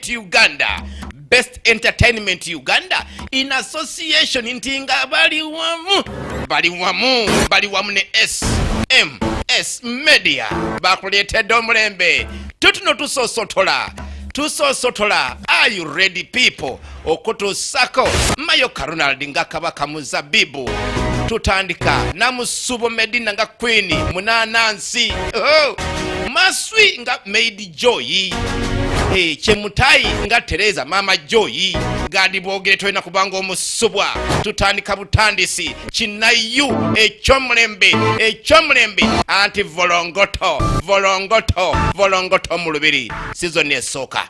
Uganda, Best Entertainment Uganda, in association intinga bali wamu ne SMS Media bakuleetedde omulembe tutuno tusosotola. Are you ready people? Okutusako Mayoka Ronald nga kabaka muzabibu, tutandika namusubo Medina nga Queen, Munanansi Maswi nga Maid Joy, Chemutai nga Teresa Mama Joy, Gadi bogere toina kubanga omusubwa. Tutandika butandisi Chinayu echomulembe anti volongoto Mulubiri season esoka.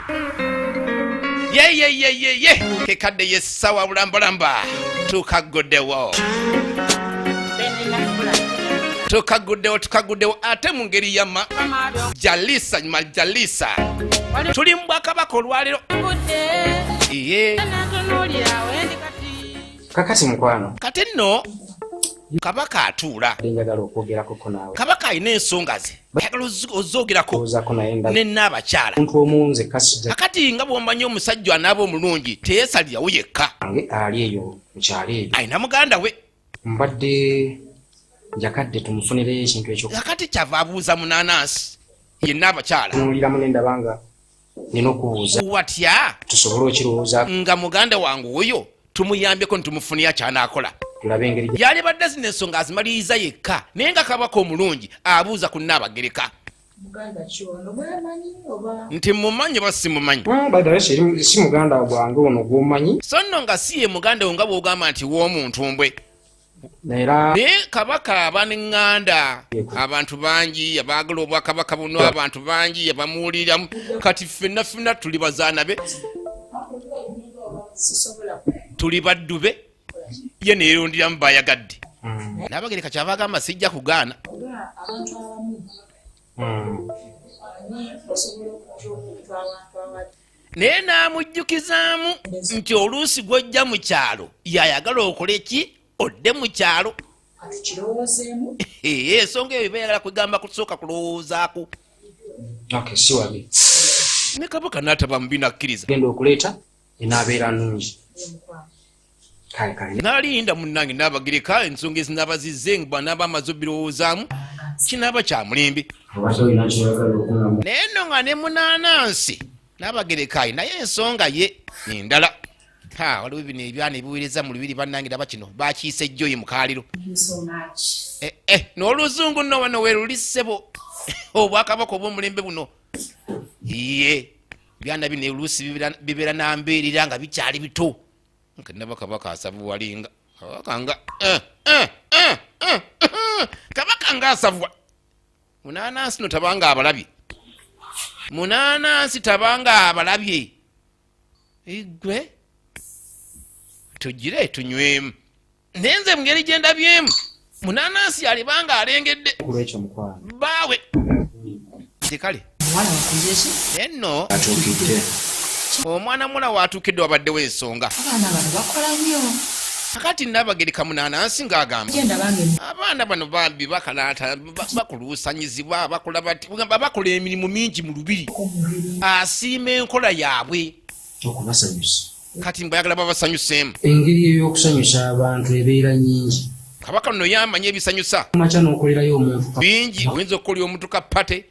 Ye kekadde yesawa bulambalamba tukaguddewo ate mu ngeri ya Jalisa tuli mu Bwakabaka olwaliro. Kakati mukwano kati nno Kabaka atuula, njagala okwogerako ko naawe. Kabaka alina ensonga ze ayagala ozoogerako ne n'abakyala. Omuntu omunze kasija kakati nga bw'omanyi omusajja anaaba omulungi teyeesalirawo yekka, ali eyo mukyalo eyo alina muganda we. mbadde njakadde tumufunire ekintu ekyo. kakati kyava abuuza Munanansi yenna abakyala tunulira munenda banga nina okubuuza watya tusobole okirowooza nga muganda wange oyo tumuyambyeko ntumufunire akyanakola. tulabe engeri yali badde zino ensonga azimaliriza yekka, naye nga Kabaka omulungi abuuza ku Nnaabagereka nti mumanyi oba simumanyi. badala si muganda gwange ono gw'omanyi, so nno nga si ye muganda wo nga bw'ogamba nti w'omuntu mbwe. era naye Kabaka aba n'eŋŋanda, abantu bangi abaagala Obwakabaka buno, abantu bangi abamuwuliramu. Kati ffenna tuli bazaana be, tuli baddu be, ye neerondiramu bayagadde. Nnaabagereka kyava agamba sijja kugaana. naye n'amujjukizaamu nti oluusi gw'ojja mu kyalo yayagala okole ki? Odde mu kyalo. Ensonga eyo bayagala kwegamba kusooka kulowoozaako. siwabi ne Kabaka n'ataba mubi nakkiriza. genda okuleeta enaabeera nnungi kale n'alinda munnange Nnaabagereka ensonga ezinaaba zizze nga banaaba amaze obirowoozaamu kinaaba kya mulembe. naye nno nga ne Munanansi Nnaabagereka naye ensonga ye endala. Waliwo bino ebyana ebiweereza mu lubiri bannange daba kino bakiise Joyi mu kaaliro. N'oluzungu nno wano weerulissebo Obwakabaka obw'omulembe buno. Byana bino oluusi bibeera nambeerera nga bikyali bito. Kabaka asavu walinga Kabaka ng'asavwa. Munanansi no tabanga abalabye. Igwe tugire tunywemu. Nenze mu ngeri gye ndabyemu Munanansi alibanga alengedde kulwekyo mukwano baawe. Kale enno atuukidde omwana mula waatuukidde wabaddewo ensonga. kakati Nnaabagereka Munanansi ng'agamba abaana bano bambi bakalaata bakuluusanyizibwa bakola emirimu mingi mu lubiri, asiima enkola yaabwe okubasanyusa. kati mbayagala babasanyuseemu. engeri ey'okusanyusa abantu ebeera nyingi. Kabaka nno yamanya ebisanyusa maca n'okolerayo omuntu bingi. oyinza okukolera omuntu ka pate,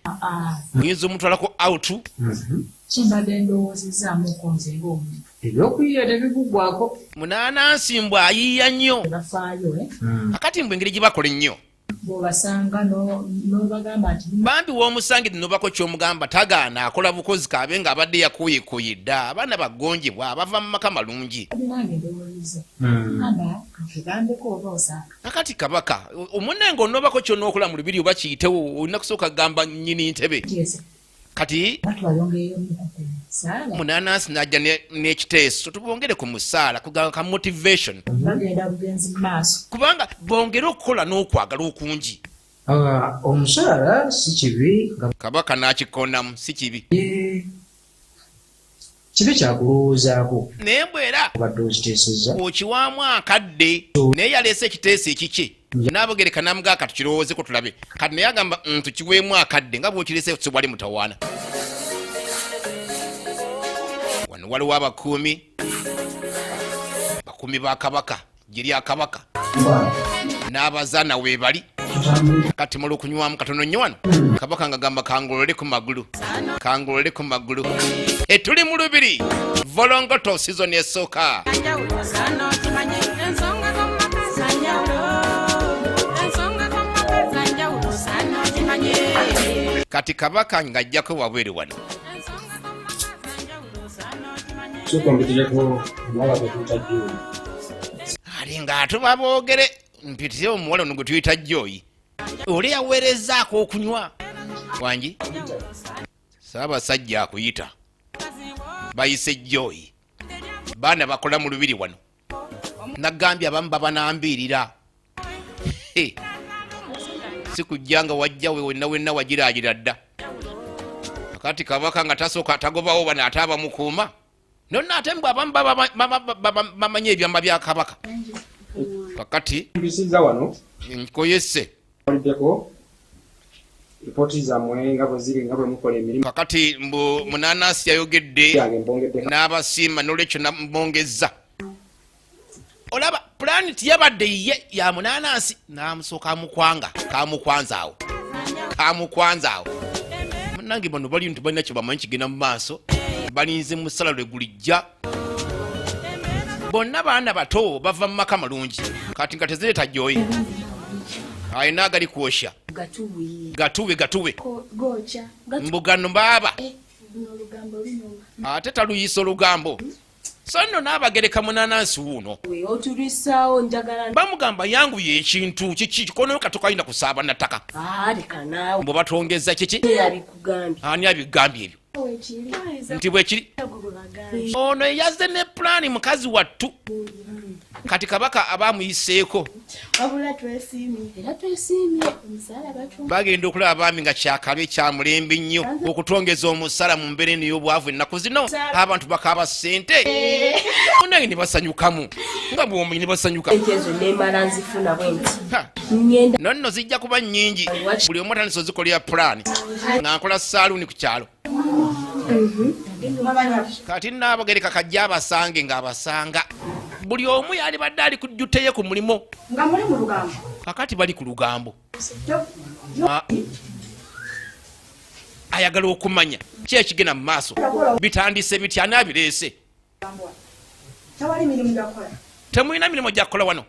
oyinza omutwalako autu. kimbadde ndowoozezaamuko nze ng'omuntu ebyokuyiya tebiguggwako. Munanansi mbw ayiiya nnyo. bafaayo kakati mbw engeri gye bakola ennyo bw'obasanga n'obagamba nti bambi w'omusangidde n'obako ky'omugamba tagaana akola bukozi kaabe ng'abadde yakuuyikuuyidde. abaana bagonjebwa bava mu maka malungi. nange ndowooza amba nkigambeko oba osanga. kakati Kabaka omunnange onoobako ky'onookola mu lubiri oba kiyitewo olina kusooka kugamba nnyini ntebe. kati Munanansi n'ajja n'ekiteeso tubongere ku musaala kugamba ka motivation, kubanga bongere okukola n'okwagala okungi. omusaala si kibi. Kabaka n'akikondamu si kibi. kibi kyakulowoozaako naye mbwera obadde okiteesezza okiwaamu akadde naye yaleese ekiteeso ekiki. Nnaabagereka namugaa katukirowoozeko tulabe. kati naye agamba tukiweemu akadde nga bw'okireese tewali mutawaana. waliwo abakuumi ba kabaka giri akabaka n'abazaana weebali kati muli okunywamu katono nnyo wano kabaka nga gamba kangolole ku magulu tuli mu Lubiri volongoto season esooka kati kabaka ng'ajjako wabweru wano ali ng'atuba boogere mpitire omuwala ono gwe tuyita Joyi oli yaweerezaako okunywa wangi Ssaabasajja akuyita bayise Joyi baana bakola mu Lubiri wano nagambye abamu babanambiirira sikujja nga wajja we wenna wagiraagira dda akati kabaka nga tasooka tagobawo bano ate abamukuuma nonna ate mbwe abamu bamanye ebyamba bya kabaka kakati mbisiza wano nkoyese oliddeko ripoti zammwe nga bwe ziri nga bwe mukola emirimu kakati mbu Munanasi yayogedde yange mbongedde n'abasiima n'olwekyo nambongezza olaba pulani tiyabadde ye ya Munanasi n'amusooka kamukwanza awo munnange bano bali nti balina kye bamanyi kigenda mu maaso balinze mu ssala lwe gulijja bonna baana bato bava mu maka malungi kati nga tezireeta Joyi ayina agali kwosha gatuwe mbugano baaba ate taluyisa olugambo so nno n'abagereka Munanasi wuuno bamugamba yanguye ekintu kiki kono katokalina kusaaba na ttaka mbu batongeza kiki ani abigambye ebyo nti bwekiri ono yazze ne pulani mukazi wattu kati kabaka abamuyiseeko bagenda okulaba abaami nga kyakabe kyamulembe nnyo okutongeza omusala mu mbeera eno y'obwavu ennaku zino abantu bakaaba ssente munange ne basanyukamu nga bwomanyi ne basanyuka nonno zijja kuba nnyingi buli omu atandisa ozikolera pulani nga nkola saaluuni ku kyalo kati n'abagereka kajja abasange ng'abasanga buli omu yali badde ali kujjuteye ku mulimo kakati bali ku lugambo ayagala okumanya ki ekigenda mu maaso bitandise bitya n'abireese temulina mirimu gyakukola wano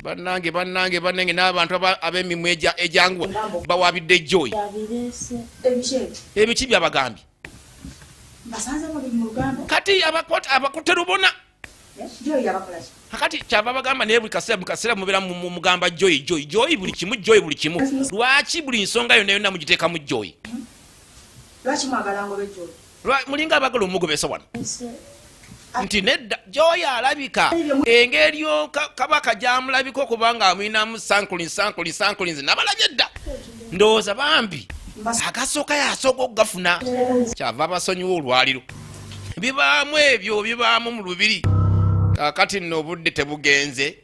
bannange n'abantu ab'emirimu egyanguwa bawabidde Joyi ebiki byabagambye kati abakutte lubona kakati kyava bagamba naye buli kaseera mubeera mugamba Joyi buli kimu lwaki buli nsonga yonna yonna mugiteekamu Joyi mulinga abagala omugobesa wano nti nedda Joyi alabika engeri kabaka gyamulabika okubanga amuyinamu sankulinzi nabalabye dda ndowooza bambi agasooka yasooka okugafuna kyava abasonyiwa olwaliro bibaamu mu Lubiri kakati nno obudde tebugenze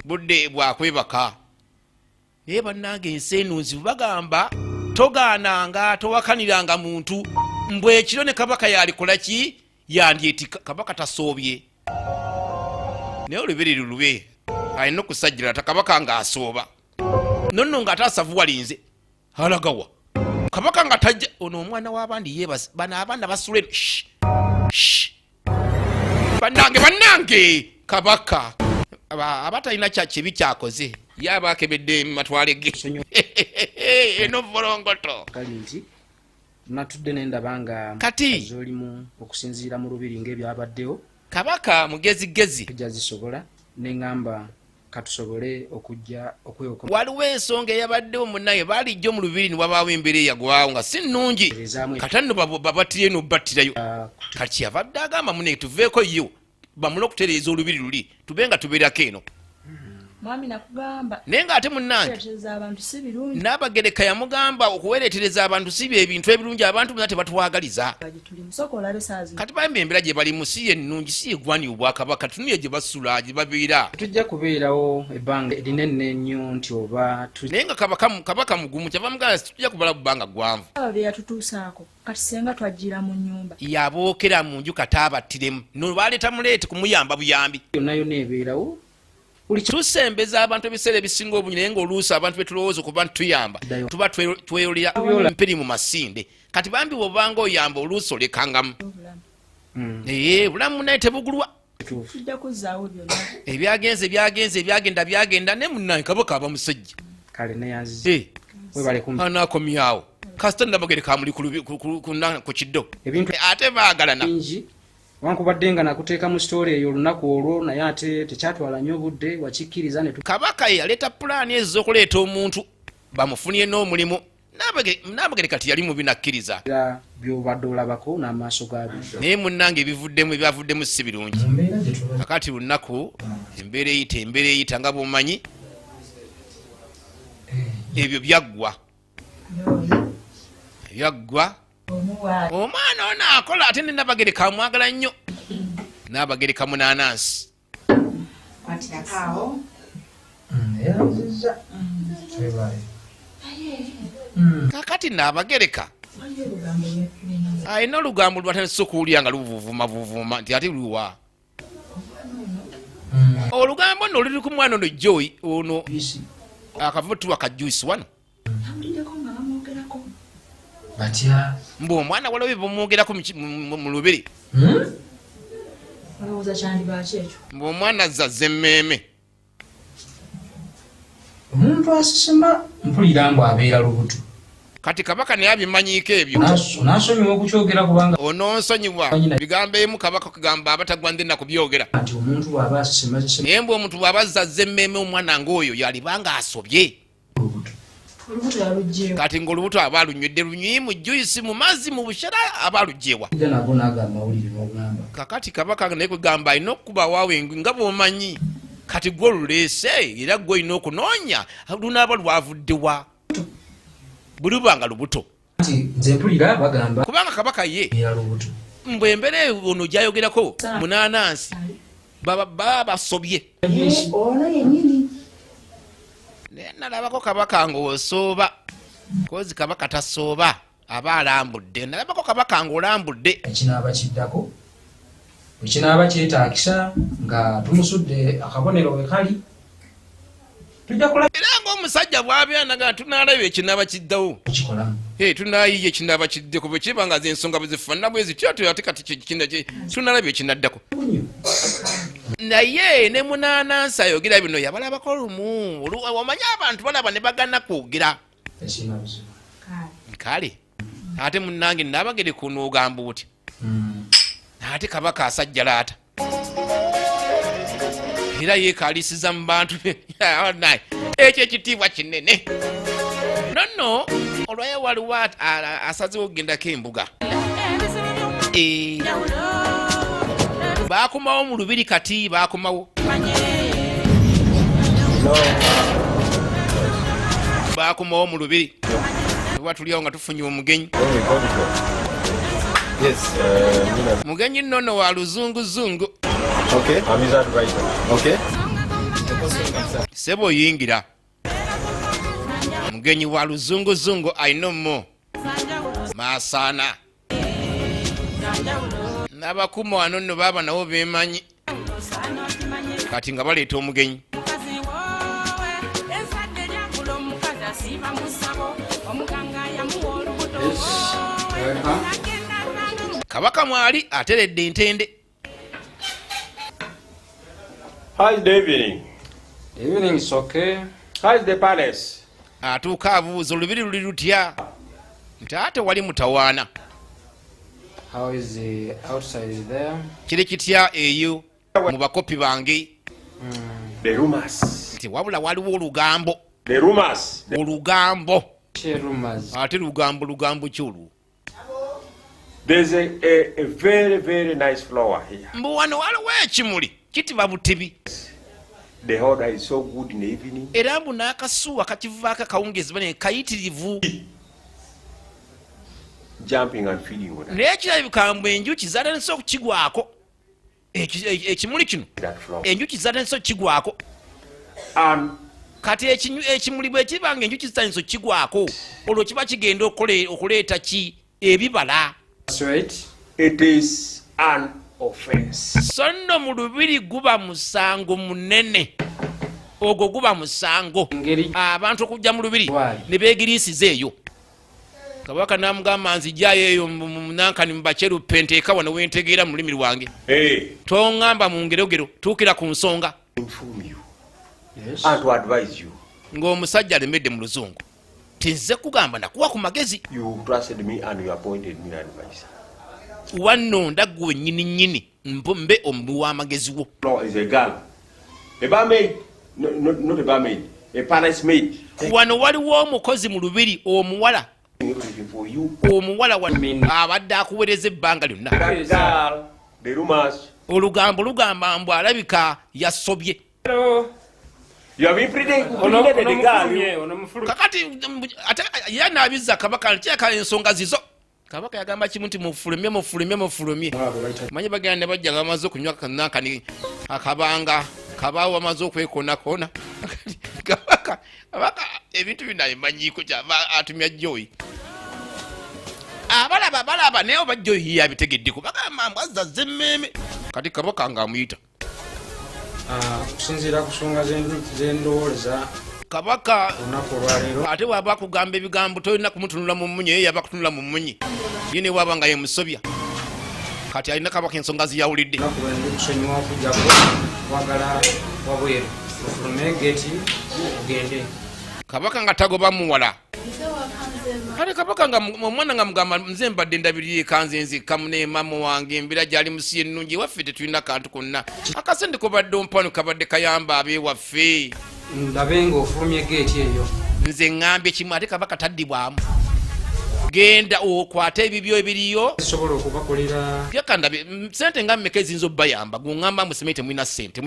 budde bwakwebaka naye bannange enseenunzi bagamba togaananga towakaniranga muntu mbwe ekiro ne kabaka yalikola ki yandyeti kabaka tasoobye naye Olubiri lulube alina okusajjira takabaka ng'asooba nonno ng'ate asavuwalinze alagawa kabaka nga tajja ono omwana w'abandi yeebase bano abaana basula bannange kabaka abatalina kibi kyakoze ye abakebedde matwale ge eno volongoto kali nti natudde nendabanga kati zolimu okusinziira mu Lubiri ng'ebyabaddewo kabaka mugezigezi jazisobola neŋŋamba katusobole okujja okwewoko waliwo ensonga eyabaddewo munnaye baalijjo mu Lubiri ne wabaawo embeera eyagwawo nga si nnungi kata nno babatire n'obattirayo kati yavadde agamba munne tuveeko yo bamule okutereeza Olubiri luli tube nga tubeerako eno Mwami nakugamba. Naye ng'ate munnange Kuweretereza abantu si birungi. Nnabagereka yamugamba okuweretereza abantu si ebintu ebirungi abantu bonna tebatwagaliza. Tuli musoko olabe saazi. Kati bambi embeera gye balimu si ennungi si egwani obwakabaka tunuye gye basula gye babeera. Tujja kubeerawo ebbanga erinene nnyo nti oba Naye nga kabaka mugumu kyava mugamba tujja kubala bbanga ggwanvu. Aba be yatutuusaako kati senga twajjira mu nnyumba. Yabookera mu nju kati abattiremu no baleeta muleeti kumuyamba buyambi. yonna yonna ebeerawo Tusembeza abantu ebiseera ebisinga obungi naye ng'oluusi abantu betulowooza okuba ntuyamba tuba tweyolera mpiri mu masinde. Kati bambi bw'obanga oyamba oluusi olekangamu. Bulamu naye tebugulwa. Tujja kuzzaawo byonna. Byagenda ne munnange kabaka aba musajja. kale neyanzize webale kumpi Anaakomyawo. Kasita Nnabagereka amuli ku kiddo. ebintu Ate baagalana. bingi wankubadde nga nakuteeka mu sitooli eyo olunaku olwo naye ate tekyatwala nnyo obudde wakikkiriza ne Kabaka ye yaleeta pulaani ez'okuleeta omuntu bamufunye n'omulimu. Nnabagereka tiyali mubi nakkiriza. tukira by'obadde olabako n'amaaso gaabyo. Naye munnange ebyavuddemu si birungi. Kakati lunaku embeera eyita nga bw'omanyi ebyo byaggwa. Omwana ono akola ate ne Nnabagereka amwagala nnyo. Nnabagereka munaanansi. Kakati Nnabagereka alina olugambo lwatandise okuwulira nga luvuuvuma nti ate luwa. Olugambo nno luli ku mwana ono Joy ono akavutuwa ka juice wano. Batya Mbu omwana walawe bamwogerako mu lubiri. Olowooza kyandibaaki ekyo. Mbu omwana azazze emmeeme. omuntu asisima mpulira ngu abeera lubuto. Kati kabaka naye abimanyiiko ebyo. Onaasonyiwa okukyogera kubanga Onoonsonyiwa bigambo emu kabaka kugamba abatagwa ndenna kubyogera. nti omuntu bw'aba asisima Naye mbu omuntu bw'aba azazze emmeeme omwana ng'oyo yalibanga asobye. lubuto. Olubuto yaluggyewo. Kati ng'olubuto aba alunywedde lunywi mu juyisi mu mazzi mu bushera aba alugyewa. Ujja nago n'aga amawulire n'ogamba. Kakati kabaka naye kugamba alina okukuba waawe nga bw'omanyi. Kati gwe oluleese era gwe olina okunoonya lunaaba lwavuddewa. Bwe luba nga lubuto. Nti nze mpulira bagamba Kubanga kabaka ye abeera lubuto. mbu embeera ono gy'ayogerako munaanansi baba basobye. Ono yennyini. Naye nalabako kabaka ng'osooba. Kozi kabaka tasooba aba alambudde. Nalabako kabaka ng'olambudde. Ekinaaba kiddako bwe kinaaba kyetaakisa nga tumusudde akabonero we kali tujja kulaba Era ng'omusajja bw'abeera naga tunaalaba ekinaaba kiddawo. tukikolamu. Tunaayiye ekinaaba kiddeko bwe kiba nga z'ensonga bwe zifaanana bwe zityo ate kati tunaalaba ekinaddako. Naye ne munaanansi ayogera bino yabalabako lumu. Omanyi abantu balaba ne bagana kwogera. Tekirina buzibu. Kale ate munnange Nnabagereka onoogamba oti. Ate kabaka asajjalaata. Era yeekaalisiza mu bantu naye ekyo ekitiibwa kinene. Nonno olwaye waliwo asazewo okugendako embuga. Baakomawo mu lubiri kati baakomawo. Baakomawo mu lubiri. Tuba tuliawo nga tufunye omugenyi. Mugenyi nnono wa luzunguzungu. Okay, I'm his advisor. Okay. Sebo yingira. Mugenyi wa luzunguzungu I know more. Masana. N'abakuuma wano nno baaba nabo beemanyi. Kati nga baleeta omugenyi. Kabaka mwali ateredde entende. How's the evening? Evening is okay. How's the palace? Atuuka abuuza olubiri luli lutya. Nti ate wali mutawaana. How is the outside there? Kiri kitya eyo mu bakopi bange. The rumors. Nti wabula waliwo olugambo. The rumors. Olugambo. Rumors. Ate lugambo ki olwo? There's a very, very nice flower here. Mbu wano waliwo ekimuli kitibwa butebi. The order is so good in the evening. Era mbu n'akasuwa kakivaako akawungezi bane kayitirivu. Jumping and feeding on Naye kirabika mbu enjuki zatandise okukigwako. Ekimuli kino. that floor. Enjuki zatandise okukigwako. And Kati ekimuli bwe kiba ng'enjuki zitandise okukigwako. Olwo kiba kigenda okuleeta ki ebibala. That's right. it is an offense. So nno mu lubiri guba musango munene. Ogwo guba musango. Ngeri Abantu okujja mu lubiri Why? ne beegiriisiza eyo. Kabaka n'amugamba nzijjayo eyo munankani mu bacerupe nteeka wano wentegeera mu lulimi lwange. Hey, Toŋŋamba mu ngerogero tuukira ku nsonga inform you yes. and to advise you. ng'omusajja alemedde mu luzungu. Tinze kugamba nakuwa ku magezi. You trusted me and you appointed me an advisor. Wannonda ggwe nnyini mbe omubi w'amagezi wo. No, is a girl. A barmaid. No, not a barmaid. A palace maid. Wano waliwo omukozi mu lubiri omuwala. Everything for you. Omuwala abadde akuweereza ebbanga lyonna. That girl. The rumors. Olugambo lugamba mbu alabika yasobye. Hello. You have been pretending the girl. Kakati ate yanabizza kabaka kyeka ensonga zizo. Kabaka yagamba kimu nti mufulumye. Manyi bagenda ne bajja bamaze okunywa kanakani akabanga kabawo bamaze okwekoonakona. Kabaka ebintu binayimanyiiko kyava atumya Joyi. Abalaba naye oba Joyi yabitegeddeko bagamba mbu azazze emmeeme. Kati kabaka ng'amuyita. Kusinziira ku nsonga z'endowooza Kabaka olunaku olwaleero ate waba kugamba ebigambo tolina kumutunula mu mmunyi ye yaba kutunula mu mmunyi. Ye ne waba nga ye musobya. Kati alina kabaka ensonga ziyawulidde. olunaku lwe ndi kusonyiwa okujjako kwagala wabweru ofulume geeti ogende. Kabaka nga tagoba muwala. Kale kabaka nga omwana nga mugamba nze mbadde ndabirira ekanze nzikka ne mama wange embeera gyali musi ennungi waffe tetulina kantu konna. Akasente kobadde ompano kabadde kayamba abeewaffe. Ndabe ng'ofulumye geeti eyo. Nze ŋŋambye kimu ate kabaka taddibwamu. Genda okwate ebibyo ebiriyo. Sobola okubakolera. Yaka ndabe sente nga mmeka eziyinza obbayamba guŋŋamba museme temulina ssente.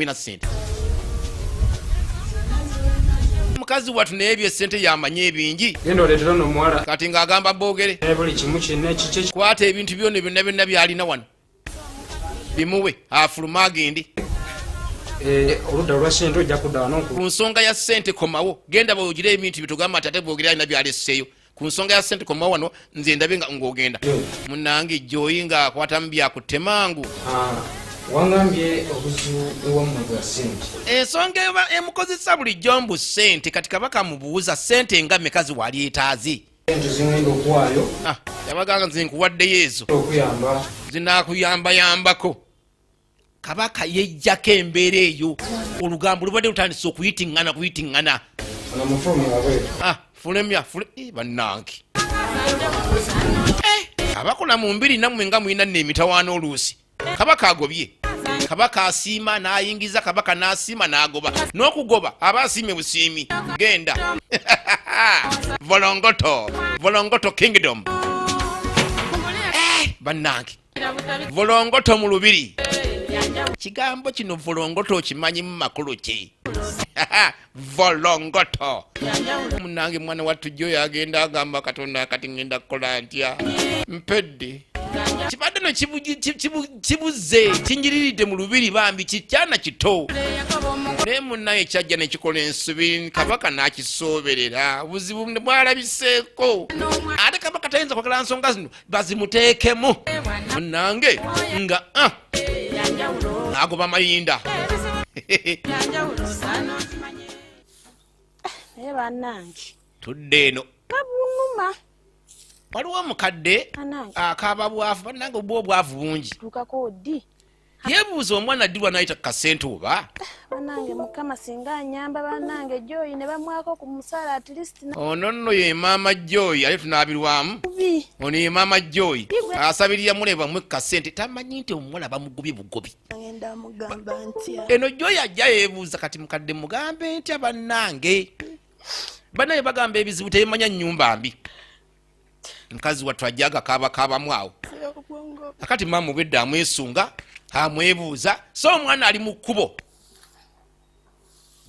Mukazi watu naye ebyo essente yamanye ebingi. Genda oleetera n'omuwala. Kati ng'agamba boogere. Buli kimu kyonna ekikye Kwata ebintu byonna byalina wano. Bimuwe afuluma agende. oludda olwa ssente ojja kudda wano Ku nsonga ya ssente komawo. Genda boogire ebintu bitugamba ate boogere alina byalesseeyo. Ku nsonga ya ssente komawo wano nze ndabe nga ng'ogenda. Munnange Joyi ng'akwata mu byakutte mangu. wangambye obuzibu ewammwe bwa ssente. Ensonga emukozesa bulijjo mbu ssente kati kabaka mubuuza ssente nga mmeka wali etaazi. Ssente zingenda okuwaayo. Yabaganga nze nkuwaddeyo ezo. Okuyamba. Zinaakuyambayambako. Kabaka yejjako embeera eyo. Olugambo lubadde lutandise okuyitiŋŋana. Ono mufulumya wabweru. Fulemya bannange. Abakola mu mbiri nammwe nga mulina n'emitawaana oluusi. Kabaka agobye. Kabaka asiima n'ayingiza, kabaka n'asiima n'agoba. N'okugoba aba asiimye busiimi. Genda. Volongoto kingdom. Bannange. Volongoto mu lubiri. Kigambo kino volongoto okimanyi mu makulu ki? Volongoto. Munnange mwana wattu Joyi agenda agamba Katonda akati ngenda kukola ntya. Mpedde. Kibadde no kibuze kinjiriridde mu lubiri bambi kikyana kito. Naye munnaye kyajja ne kikola ensubi kabaka n'akisooberera. Obuzibu bwalabiseeko. Ate kabaka tayinza kwagala nsonga zino bazimuteekemu. Munnange nga agoba mayinda. Naye bannange Tudde eno. kabuŋŋuma Waliwo omukadde akaaba bwavu bannange obwavu bungi. tukako ddi Yeebuuza omwana addirwa n'ayita kasente oba? bannange mukama singa anyamba bannange Joyi ne bamwako ku musaala at least Ono nno ye maama Joyi ale tunaabirwamu. nabi Ono ye maama Joyi asabirira muleba mwe kasente tamanyi nti omuwala bamugobye bugobi. ngenda mugamba ntya Eno Joyi ajja yeebuuza kati mukadde mugambe ntya bannange. Bannaye bagamba ebizibu tebimanya nnyumba mbi. Mukazi wattu ajja agakaabamu awo. Akati maama obwedda amwesunga amwebuuza so omwana ali mu kkubo.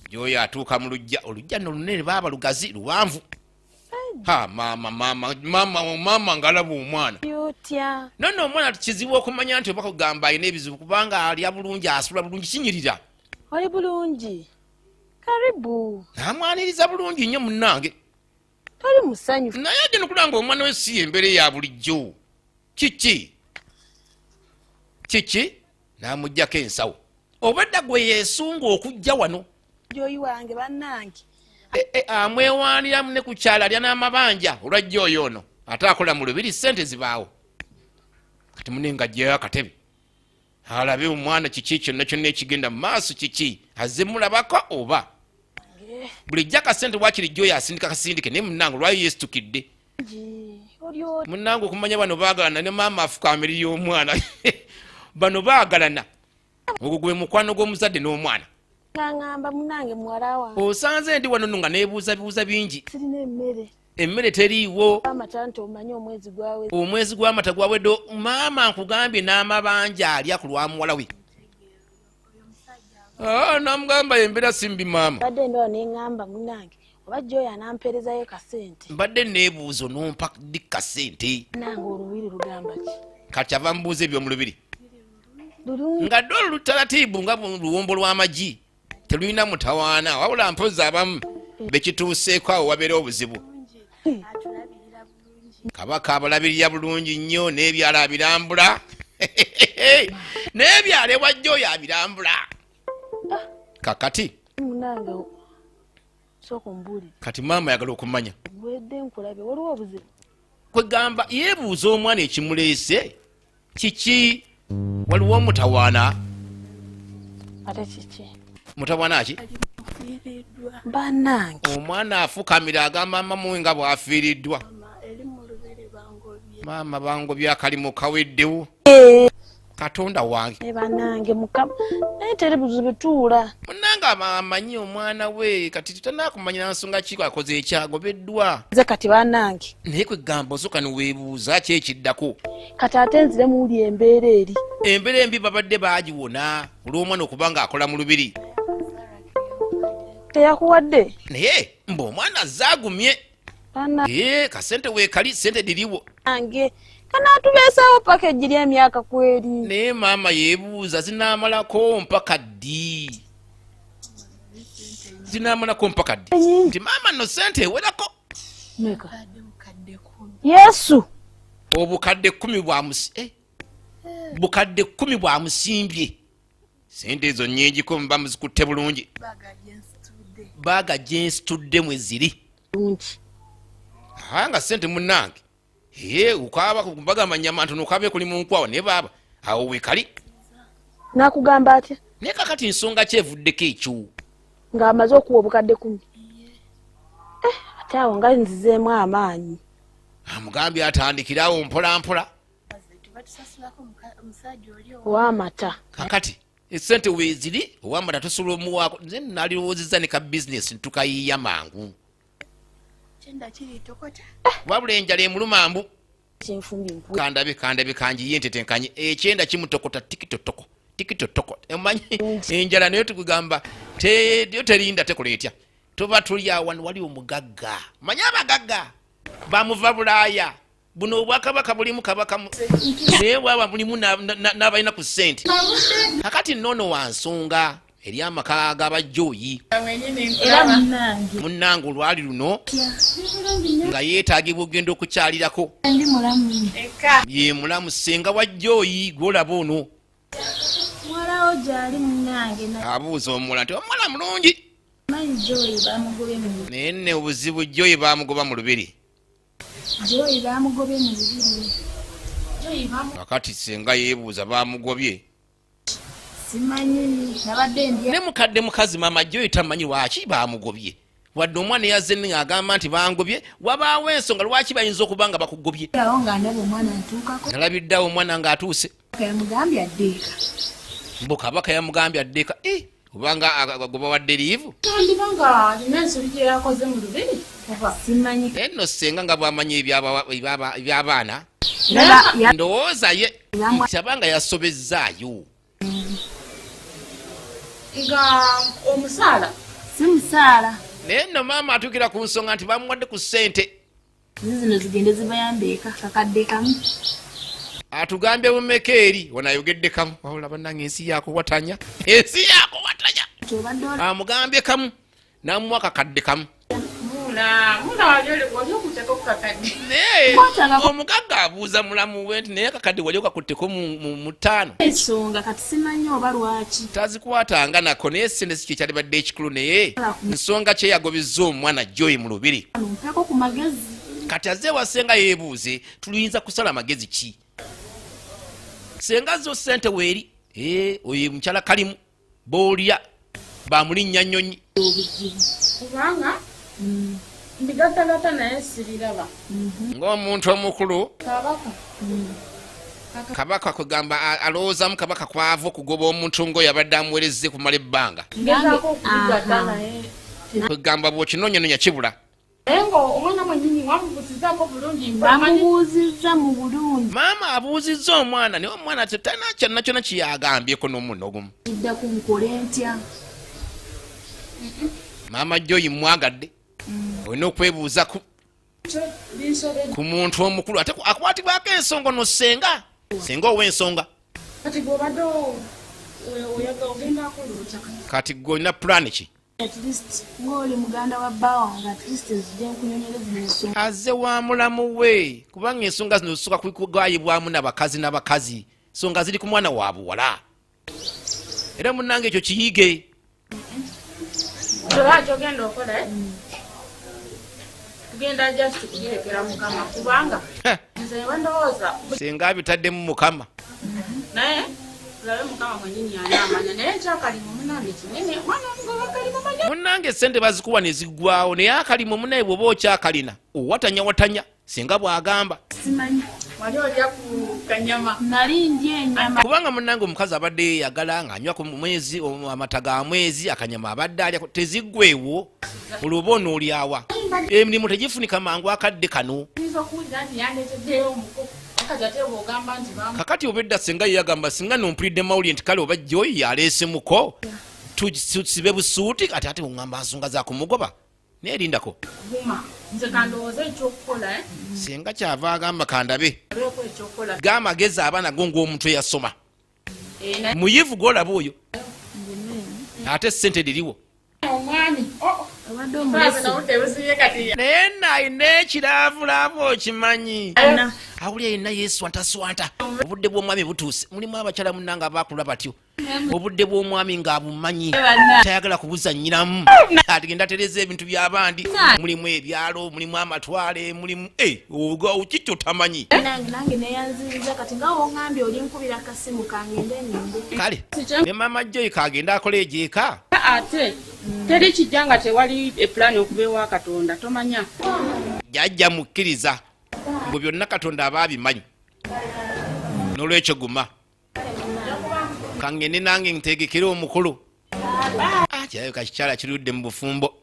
Joyi atuuka mu lujja, olujja nno lunene baaba lugazi luwanvu. Ha mama ngalaba omwana. Yotya. Nonno omwana kizibu okumanya nti oba kugamba alina ebizibu kubanga alya bulungi asula bulungi kinyirira. Oli bulungi. Karibu. Namwaniriza bulungi nnyo munnange. Toli musanyufu. Naye ajja nokulanga omwana we si embeera ya bulijjo. Kiki? N'amuggyako ensawo. Obadda gwe yeesunga okujja wano. Joyi wange bannange. Amwewaanira ne ku kyala alya n'amabanja olwajja oyo ono. Ate akola mu lubiri ssente zibaawo. Kati munenga ajjayo akatebe. Alabe omwana kiki kyonna kyonna ekigenda mu maaso kiki. Azze mulabako oba. Bulijja akasente bwakiri Joyi asindika kasindike naye munnange olwayo yeesitukidde. Munnange okumanya bano baagalana ne maama afuka ameri y'omwana. Bano baagalana. Ogwo gwe mukwano gw'omuzadde n'omwana. Ngamba munange muwala wange. Osanze ndi wano nga neebuuza bingi. Sirina emmere. Emmere teriiwo. Amatanto omanyi omwezi gwawe. Omwezi gw'amata gwawedde. Maama nkugambye n'amabanja alya ku lwa muwala we. Namugamba embeera simbi maama. Badde ndo neŋŋamba munange. Oba Joyi anampeerezayo kasente. Mbadde neebuuzo nompa ddi kasente. Nange olubiri lugamba ki? Kati ava mbuuza ebyo mu lubiri. Lulungi. Nga ddolo lutalatiibu nga luwombo lw'amagi. Telulina mutawaana wabula mpozi abamu bekituuseeko awo wabeera obuzibu. Kabaka abalabirira bulungi nnyo n'ebyalo abirambula. N'ebyalo ewa Joyi abirambula. Kakati Munange soko mbuli. Kati maama ayagala okumanya. Wedde nkulabe waliwo obuzibu. Kwegamba yeebuuza omwana ekimuleese kiki waliwo mutawaana. Ate kiki? Mutawaana ki? Bannange. Omwana afukamira agamba mama we nga bw'afiiriddwa. Maama bangobye akalimu kaweddewo. Katonda wange. Bannange mukama naye teri buzibu tuula. Munnange amanyi omwana we kati tutanakumanyira nsonga ki akoze ekyagobeddwa. Nze kati bannange. Naye kwegamba osooka ne weebuuza ki ekiddako. Kati ate nzire muwuli embeera eri. Embeera embi babadde baagiwona olw'omwana okubanga akola mu lubiri. Teyakuwadde? Naye omwana azaagumye. Kasente weekali sente diriwo. Nange kanaatubeesawo paka ejjiri emyaka kweri. Naye maama yeebuuza zinaamalako mpaka ddi? Zinaamalako mpaka ddi? Nti maama nno sente ewerako. Meka. Yesu. Obukadde 10 bukadde 10 bwamusimbye. Sente ezo nnyingiko muba muzikutte bulungi. Baaga gyensitudde mwe ziri. Nga sente munnange. Ukaba kubagamba nyamanto nokabe kuli mu nkwawo ne baba. Awo wekali. Nakugamba atya? Ne kakati nsonga kyevuddeko ekyo. Ng'amaze okuwa obukadde 10. Ate awo nga nzizeemu amaanyi. Amugambye atandikirawo mpola mpola. Ow'amata. Kakati esente weeziri ow'amata tosobola omuwaako. Nze nalirowoozezza ne ka bizinesi ntukayiiya mangu. Wabula enjala emuluma mbu. Kandabe kanjiye ntetenkanye. Ekyenda kimutokota tikitotoko. Emanyi enjala nayo tukugamba terinda tekuleetya. Tuba tuli awo wali omugagga. Manya abagagga bamuva Bulaaya. Buno obwakabaka bulimu kabaka naye bwaba bulimu n'abalina ku ssente. Kakati nnono wa nsonga eri amaka g'aba Joyi. Munnange olwali luno nga yeetaagibwa okugenda okukyalirako. Ye mulamu senga wa Joyi gw'olaba ono. Abuuza omula nti omuwala mulungi. Naye nne obuzibu Joyi baamugoba mu lubiri. Kakati senga yeebuuza baamugobye. Ne mukadde mukazi maama Joyi tamanyi lwaki baamugobye. Wadde omwana yazze ng'agamba nti bangobye wabaawo ensonga lwaki bayinza okuba nga bakugobye. Nalabiddeawo omwana ng'atuuse. Mbu kabaka yamugambye addeeka. Kubanga agoba wadde liivu. Nno senga nga bw'amanyi eby'abaana. Ndowooza ye nti abanga yasobezzaayo. Nga omusaala simusaala naye nno maama atukira ku nsonga nti bamuwadde ku ssente zino zigende zibayambeeka kakadde kamu atugambye bumeka eri wanayogedde kamu wabula bannange ensi yakowatanya ensi yakowatanya amugambye kamu namuwa kakadde kamu naye omugagga abuuza mulamu we nti naye kakadde wali okakutteko mu ttaano ensonga kati simanyi oba lwaki tazikwatanga nako naye sente si kyekyali badde ekikulu naye nsonga kyeyagobezza omwana Joy Mulubiri mpako ku magezi kati aze wasenga yeebuuze tuliyinza kusala magezi ki senga zo sente weeri oyo mukyala kalimu boolya bamulinnya nnyonyi kubanga ndigatagata naye siriraba ng'omuntu omukulu kabaka kugamba alowoozamu kabaka kwava okugoba omuntu ng'oyo abadde amuwerezze kumala ebbanga kugamba bw'okinoonyanonya kibula bamubuuzizza mu bulungi maama abuuzizza omwana naye omwana talina kyonna kyonna kyeyagambyeko n'omuno ogumu idda ku nkole ntya maama Joy mwagadde olina okwebuuza ku muntu omukulu ate akwatibwako ensonga no senga ow'ensonga kati gwe olina pulaani ki ng'oli muganda wa bba wange atleast nzije nkunyonyereza ensonga aze wa mulamu we kubanga ensonga zino zisooka kugayibwamu n'abakazi ensonga ziri ku mwana wa buwala era munnange ekyo kiyige ogenda okola tugenda just kugirekera mukama kubanga nze wandowooza senga abitaddemu mukama naye tulabe mukama mwenyini anaamanya naye ekyakalimu munange kinene mwana omugoba kalimu manya munnange sente bazikuwa ne ziggwawo naye akalimu munaye bw'oba okyakalina owatanya senga bw'agamba simanyi wali olya ku kanyama nali ndya enyama kubanga munnange omukazi abadde yeyagala ng'anywa ku mwezi amata ga mwezi akanyama abadde alya teziggweewo olwoba onoolyawa emirimu tegifunika mangu akadde kano kakati obedda senga yeyagamba singa nompulidde mawulire nti kale oba Joy yaleese muko tusibe busuuti ate oŋŋamba nsonga zakumugoba neerindako nze kandowooza ekyokukola senga kyava agamba kandabe gamagezi aba nago ng'omuntu eyasoma muyivu gwolaba oyo ate sente liriwo naye nayina ekiraavulaavu okimanyi awulya yenna yeeswantaswanta obudde bw'omwami butuuse mulimu abakyala munnanga abaakula batyo obudde bw'omwami ng'abumanyi tayagala kubuzannyiramu ategenda tereza ebintu by'abandi mulimu ebyalo mulimu amatwale mulimu kiki otamanyi nange neyanziriza kati nga woŋŋambye oli nkubira akasimu kangende ninde kale ne maama Joy kagenda akola egyeka ate teri kijja nga tewali epulaani okubeewa Katonda tomanya jajja mukkiriza mbu byonna Katonda aba abimanyi n'olwekyo guma kangende nange ntegekere omukulu kirayo kakikyala kirudde mu bufumbo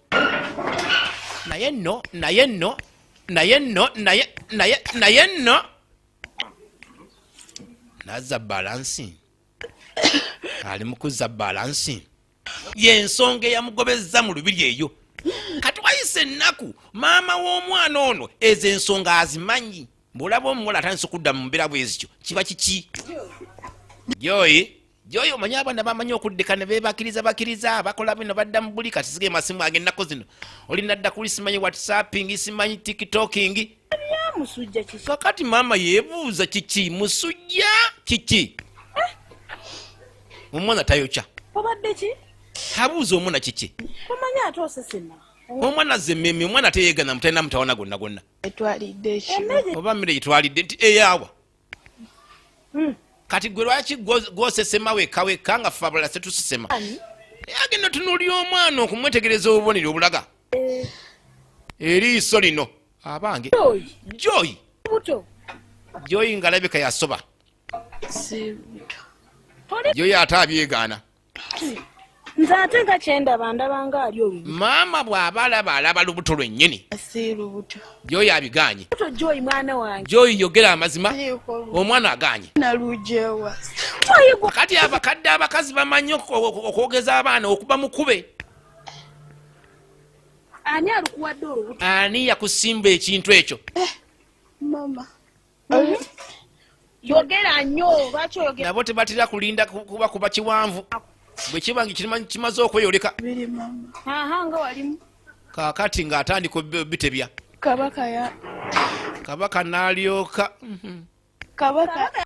naye nno nazza balansi ali mukuzza balansi yensonga eyamugobezza mu lubiri eyo kati wayise ennaku maama w'omwana ono ezo ensonga azimanyi mbulaba omuwala atandise okudda mu mbeera bwezityo kiba kiki Joy omanyi abaana bamanyi okuddeka ne beebakiriza bakola bino badda mu buli kati sige masimu ag'ennaku zino olina dda kuli simanyi whatsapping simanyi tiktoking musujja kiki kakati maama yeebuuza kiki musujja kiki omwana tayokya obadde ki abuuza omwana kiki omanyi ate osesema omwana zemmeme omwana teyeegana mutalina mutawana gonna etwalidde ekiro oba mmere gitwalidde nti eyaawa kati gwe lwaki gwosesema wekka nga ffe abalala setusesema agenda tunuulira omwana okumwetegereza obubonero obulaga eriiso lino abange Joy ngalabika yasoba Joy ate abyegaana nze ate nga kyendaba ndabanga ali olubuto maama bw'aba alaba lubuto lwennyini si lubuto Joy abiganye Joy mwana wange Joy yogera amazima omwana aganye nalujewa kati abakadde abakazi bamanyi okwogeza abaana okuba mukube ani alikuwadde olubuto? Ani yakusimba ekintu ekyo? Mama. Yogera nnyo, lwaki oyogera? Nabo tebatera kulinda kuba kiwanvu. Bwe kibangi kimaze okweyoleka. Biri mama. Aha, nga walimu. Kaakati ng'atandika bitebya. Kabaka n'alyoka.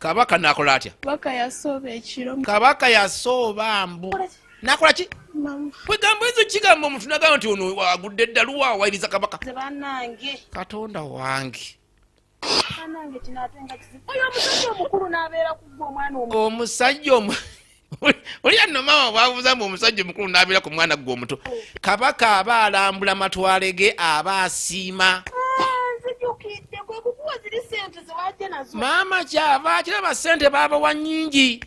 Kabaka n'akola atya? Kabaka yasooba ekiro. Kabaka yasooba mbu. N'akola ki? Mama. Kwegamba ezo kigamba omuntu n'agamba nti ono agudde dda luwa awayiriza kabaka. Bannange. Katonda wange. Bannange kinaatenga kizibu. Oyo omusajja omukulu n'abeera ku gwe omwana omuto. Omusajja oli anno maama bwabuuza mbu omusajja omukulu n'abeera ku mwana gwe omuto. Kabaka aba alambula matwale ge aba asiima. Nzijukidde kwe kukuwa ziri ssente ze wajja nazo. Maama kyava kiraba ssente baabawa nnyingi.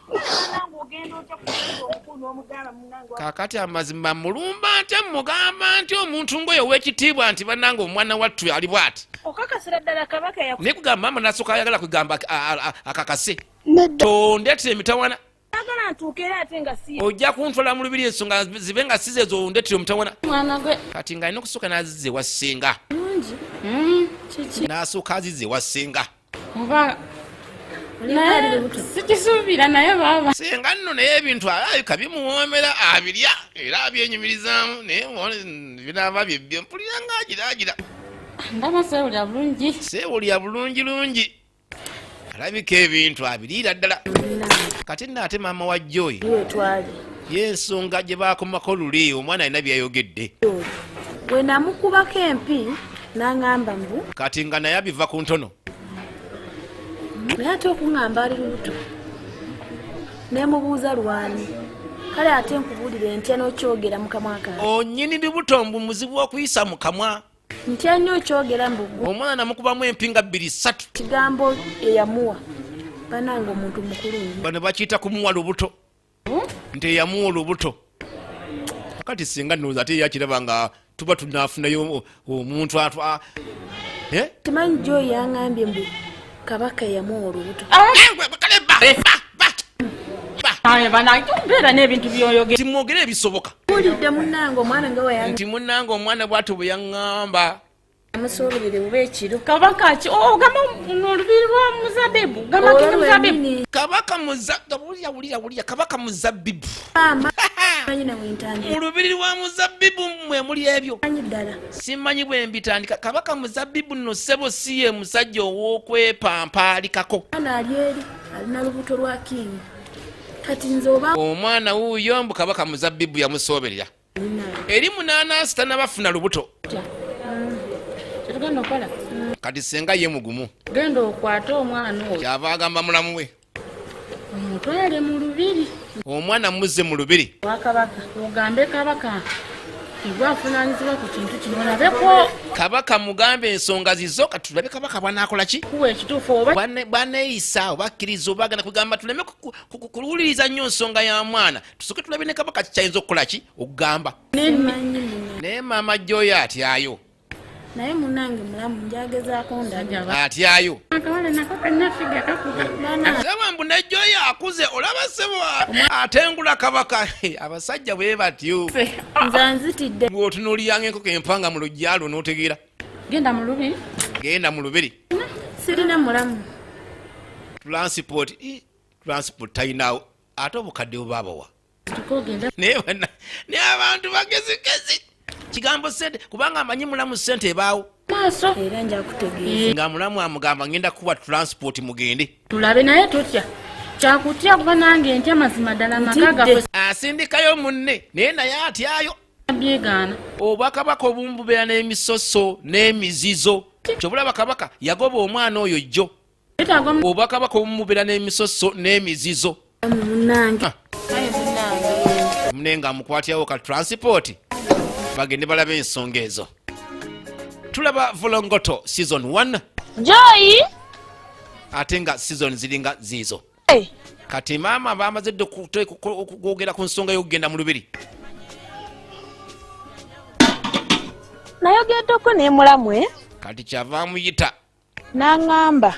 Bannange ogenda otya kukuwa omukulu n'omugamba munnange. Kaakati amazima mulumba ntya mugamba nti omuntu ng'oyo ow'ekitiibwa nti bannange omwana wattu ali bw'ati. Okakasira ddala kabaka yaku. Naye kugamba maama n'asooka ayagala kugamba akakase. Tondeetera emitawana. Agala ntuuke era ate nga si. Ojja kuntwala mu lubiri ensonga zibe nga size ezo ondeetera omutawana. Mwana gwe. Kati ng'alina okusooka n'azizza ewa ssenga. Kiki. N'asooka azizza ewa ssenga. Oba sikisuubira naye baaba. Ssenga nno naye ebintu alabika bimuwoomera abirya era abyenyumirizaamu naye binaaba bye mpulira ng'agiraagira. Ndaba seewulira bulungi. Seewulira bulungirungi. Alabika ebintu abiriira ddala. Kati nnaate maama wa Joy. Y'ensonga gye baakomako luli omwana alina byayogedde. Bwe namukubako empi n'aŋŋamba mbu. Kati nga naye abiva ku ntono. Naye ate okuŋŋamba ali lubuto. Ne mubuuza lwani. Kale ate nkubuulire ntya n'okyogera mu kamwa kange. Onnyini lubuto mbu muzibu okuyisa mu kamwa. Ntya nnyo okyogera mbu ggwe. Omwana namukubamu empinga 2-3. Kigambo eyamuwa. Bannange omuntu mukulu nnyo. Bano bakiyita kumuwa lubuto. Nti eyamuwa olubuto. Kati singa nnowooza ate yakiraba nga tuba tunaafunayo omuntu atwa. Timanyi Joy yaŋŋambye mbu kabaka eyamuwa olubuto. Bannange mbeera n'ebintu by'oyogera. Timwogere ebisoboka. Mpulidde munnange omwana nga we Nti munnange omwana bw'atyo bwe yaŋŋamba. amusoolobere buba ekiro. Kabaka ki? Ogamba olubiri lwa muzabbibu. Gamba ki muzabbibu? Kabaka wulira kabaka muzabbibu. Manyi na mwentandika. Mu lubiri lwa muzabbibu mmwe muli ebyo. Manyi ddala. Simanyi bwe mbitandika. Kabaka muzabbibu nno ssebo si ye musajja ow'okwepampaalikako. Mwana ali eri alina lubuto lwa kingi. Kati nze oba omwana wuuyo mbu kabaka muzabbibu yamusooberera. Eri munaanansi tanabafuna lubuto. Kyetugenda okukola. Kati senga ye mugumu. Genda okwata omwana oyo. Kyava agamba mulamu we. Omutwale mu lubiri. Omwana muzze mu lubiri. Wa kabaka. Ogambe kabaka. Igwafunanyizibwa ku kintu kino olabeko. Kabaka mugambe ensonga zizo kati tulabe kabaka bwanaakola ki? Kuwa ekituufu oba. Bwaneeyisa oba akkiriza oba agenda kugamba tuleme kuwuliriza nnyo nsonga ya mwana. Tusooke tulabe ne kabaka kikyayinza okukola ki? Okugamba. Naye maama Joy atyayo. naye munnange mulamu njagezaako ndaba. Atyayo. Akawale nako kannafiga kakuba. Sema mbu ne Joy akuze olaba sebo atengula kabaka. Abasajja bwe batyo. Nze nzitidde. Bw'otunuuliranga enkoko empanga mu lujjalo n'otegeera. Genda mu lubiri. Genda mu lubiri. Sirina mulamu. Transport talinawo ate obukadde obaabawa. Tukogenda. Naye abantu bagezigezi. Kigambo sente kubanga amanyi mulamu sente ebaawo. Maaso. Era nja kutegeeza. Nga mulamu amugamba ngenda kuwa transport mugende. Tulabe naye tutya. Kyakutya kuba nange ntya mazima ddala amaka asindikayo munne naye naye atyayo. Byegaana. Obwakabaka obumu bubeera n'emisoso n'emizizo. Kyobulaba kabaka yagoba omwana oyo jjo. Obwakabaka obumu bubeera n'emisoso n'emizizo. Munnange. Munenga amukwatyawo ka transport. Bagende balaba ensonga ezo. Tulaba volongoto season 1. Joy. Ate nga season ziringa ziizo. Kati maama bamazidde okugogera ku nsonga y'okugenda mu lubiri. Nayogeddeko ne mulamu Kati kyava amuyita. n'aŋŋamba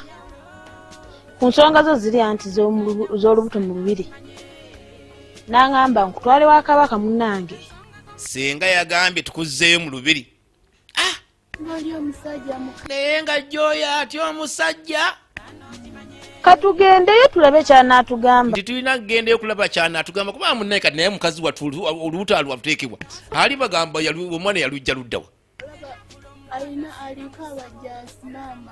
ku nsonga zo ziri anti z'olubuto mu lubiri. N'aŋŋamba nkutwale wa kabaka munnange. Senga yagambye tukuzzeeyo mu lubiri. Ng'oli omusajja naye nga jjoya ati omusajja katugendeyo tulabe kyanaatugamba. nti tulina kugendayo kulaba kyanaatugamba kuba munnaye kati naye mukazi wattu olubuto alwateekebwa ali bagamba omwana yalujja luddawa Aliko abajjaasi maama.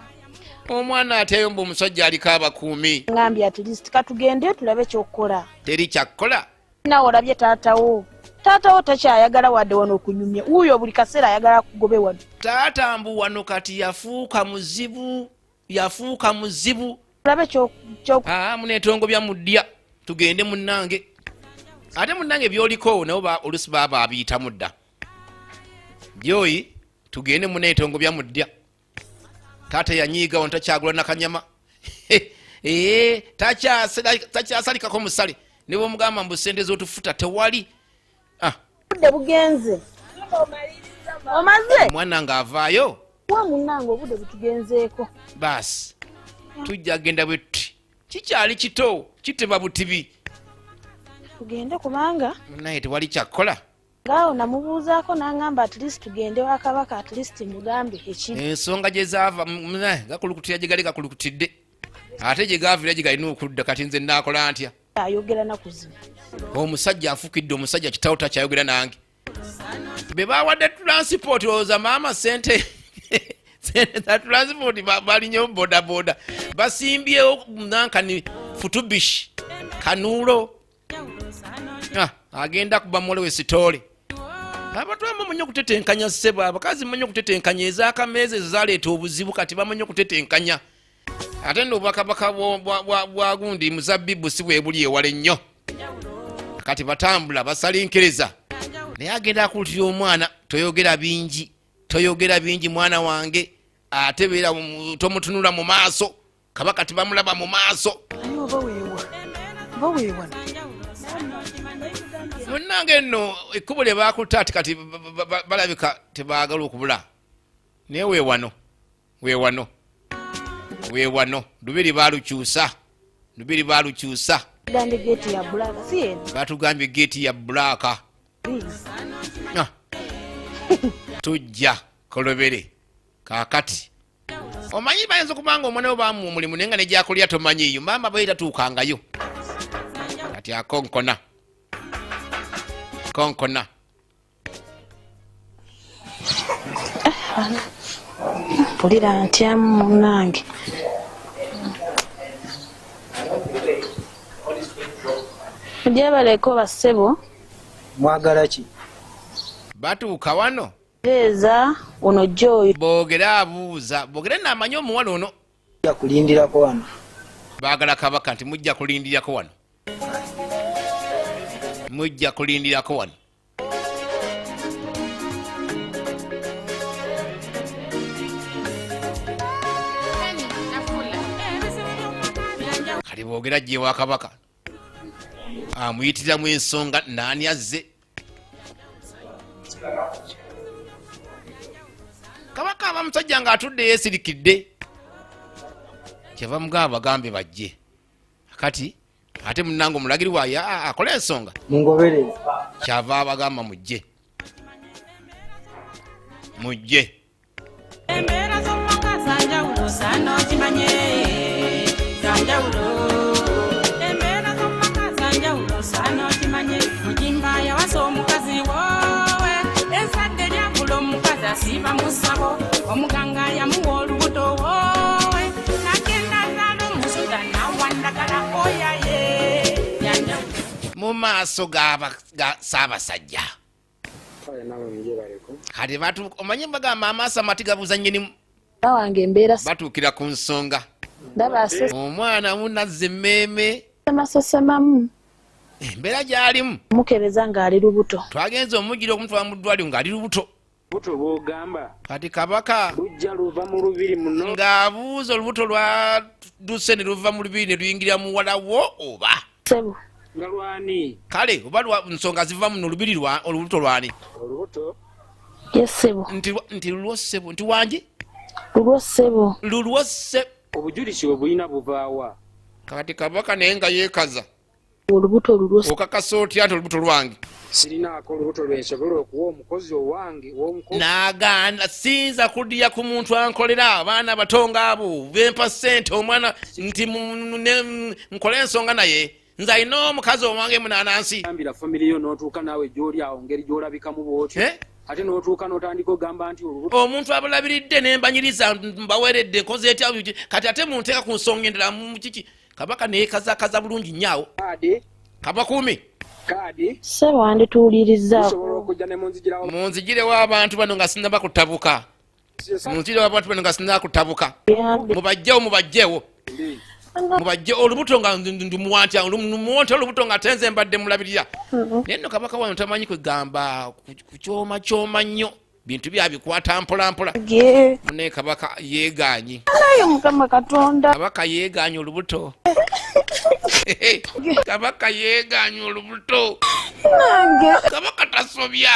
omwana ateyo mbu omusajja aliko abakuumi Ngambye at least katugendeyo tulabe kyokkola. teri kyakkola Nawe olabye taatawo. Taatawo takyayagala wadde wano okunyumya. Wuuyo buli kaseera ayagala kugobe wano. taata mbu wano kati yafuuka muzibu Tulabe muneetongo bya mudya tugende munnange ate munnange byoliko nabo olusi baba abiyitamu dda byoyi tugende muneetongo bya mudya taata yanyiiga wano takyagula nakanyama takyasalikako musale ne bwomugamba mbu sente z'otufuta tewali budde bugenze. Omaze? omwana ng'avaayo Wa munnange obudde butugenzeeko. baasi tujja genda bwetuti kikyali kito kiteba butibi Tugende kubanga naye tewali kyakkola ngaawo namubuuzaako n'angamba at least tugende wa kabaka at least mugambe ekiri. ensonga gye zaava gakulukutira gye gali gakulukutidde ate gye gaavira gye galina okudda kati nze naakola ntya Ayogera naku zino. omusajja afukidde omusajja kitawo takyayogera nange be bawadde transport olowooza maama sente za transport balinyewo bodaboda basimbyewo nankani futubish kanuulo agenda kuba mulewe sitole abantu bamanyi okutetenkanya ssebo abakazi bamanyi okutetenkanya ez'akameeza ezo zaleeta obuzibu kati bamanyi okutetenkanya ate n'obwakabaka bwa gundi muzabbibu si bwe buli ewala ennyo kati batambula basalinkiriza naye agenda akulutira omwana toyogera bingi mwana wange ate beera tomutunula mu maaso kabaka tibamulaba mu maaso munnange nno ekkubo lye baakutta ati kati balabika tebaagala okubula naye weewano lubiri baalukyusa batugambye geeti ya bulaaka tujja kolobere kaakati omanyi bayinza okubanga omwana we bamu omulimu naye nga negyakulya tomanyiiyo maama baye tatuukangayo kati akonkona Mpulira ntyamu munnange. Mujje baleko bassebo. Mwagala ki? batuuka wano Tereeza ono Joy. boogera abuuza boogera naamanyi omuwala ono Ja kulindirako wano. baagala kabaka nti mujja kulindirako wano kati boogera jje wa kabaka amuyitiramu ensonga naani azze kabaka aba musajja ng'atudde yeesirikidde kyava mugaba bagambe bajje kati ate munnange omulagiri waayo akola ensonga Mungobereze. kyava abagamba mujje Embeera z'omwaka zanjawulo saana okimanye zanjawulo embeera z'omwaka zanjawulo saana okimanye mujimba yawasa omukazi woowe ezzadde lyavula omukazi asiiba mu ssabo omuganga yamuwa olubuto woowe nagenda zaala omusuda nawandagala oyaye yanjawulo mu maaso ga Ssaabasajja kati omanyi bagamba amaaso amati gabuuza nnyinimu Wange embeera batuukira ku nsonga ndaba omwana munazza emmeeme amasesemamu. embeera gy'alimu Mukebeza ng'ali lubuto. twagenza omujjira okumutwala mu ddwaliro ng'ali lubuto Buto bw'ogamba kati kabaka lujja luva mu lubiri muno. ng'abuuza olubuto lwaduse ne luva mu lubiri ne luyingira muwala wo oba Ssebo. Nga lwani? kale oba nsonga ziva muno olubiri olubuto lwani Olubuto? Yes ssebo. nti lulwo ssebo nti wangi Lulwo ssebo. lulwo sse Obujulizi bwe bulina buvaawa. kati kabaka naye nga yeekaza olubuto lulwo okakasa otya nti olubuto lwange sirinaako olubuto lwensobola okuwa omukozi owange n'agaana siyinza kuddiya ku muntu ankolera abaana bato ng'abo bempa ssente omwana nti nkole ensonga naye nze alina omukazi owange munanansi ambira famire yo n'otuuka naawe gy'oli awo ngeri gy'olabikamu bw'otyo ate n'otuuka n'otandika ogamba nti olubuto omuntu abulabiridde nembanyiriza mbaweredde nkoze etya kati ate munteeka ku nsonga endala mukiki kabaka neekazakaza bulungi nnyawo kabakuumi ssebo wandituwulirizaako munzigirewo abantu bano nga sinaba kutabuka munzigirewo abantu bano nga sinaba kutabuka mubajjewo mubajje olubuto nga ndumuwantya olubuto nga tenze mbadde mulabirira naye nno kabaka wano tamanyi kwegamba kukyoma nnyo bintu byabikwata mpolampola naye kabaka yeeganye mukama katonda kabaka yeeganye olubuto kabaka yeeganye olubuto kabaka tasobya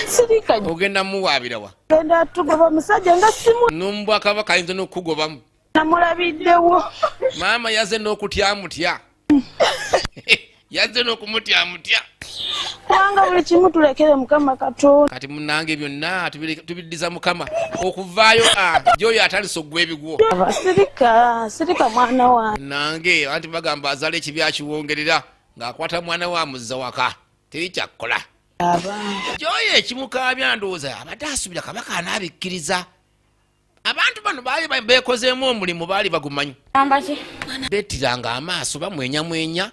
sirika ogenda muwaabirawa genda tugoba musajja nga simu numbwa kabaka ayinza n'okukugobamu namulabiddewo maama yazze n'okutyamutya yazze n'okumutyamutya kubanga buli kimu tulekere mukama katonda kati munange byonna tubiddiza mukama okuvaayo gyoyo atalisogwa ebigwo sirika mwana wange nange anti bagamba azala ekibi akiwongerera ng'akwata mwana wa muzza waka teri kyakkola gyoyo ekimukaabya ndowooza abadde asubira kabaka anaabikkiriza abantu bano baali beekozeemu omulimu baali bagumanyi bettiranga amaaso bamwenyamwenya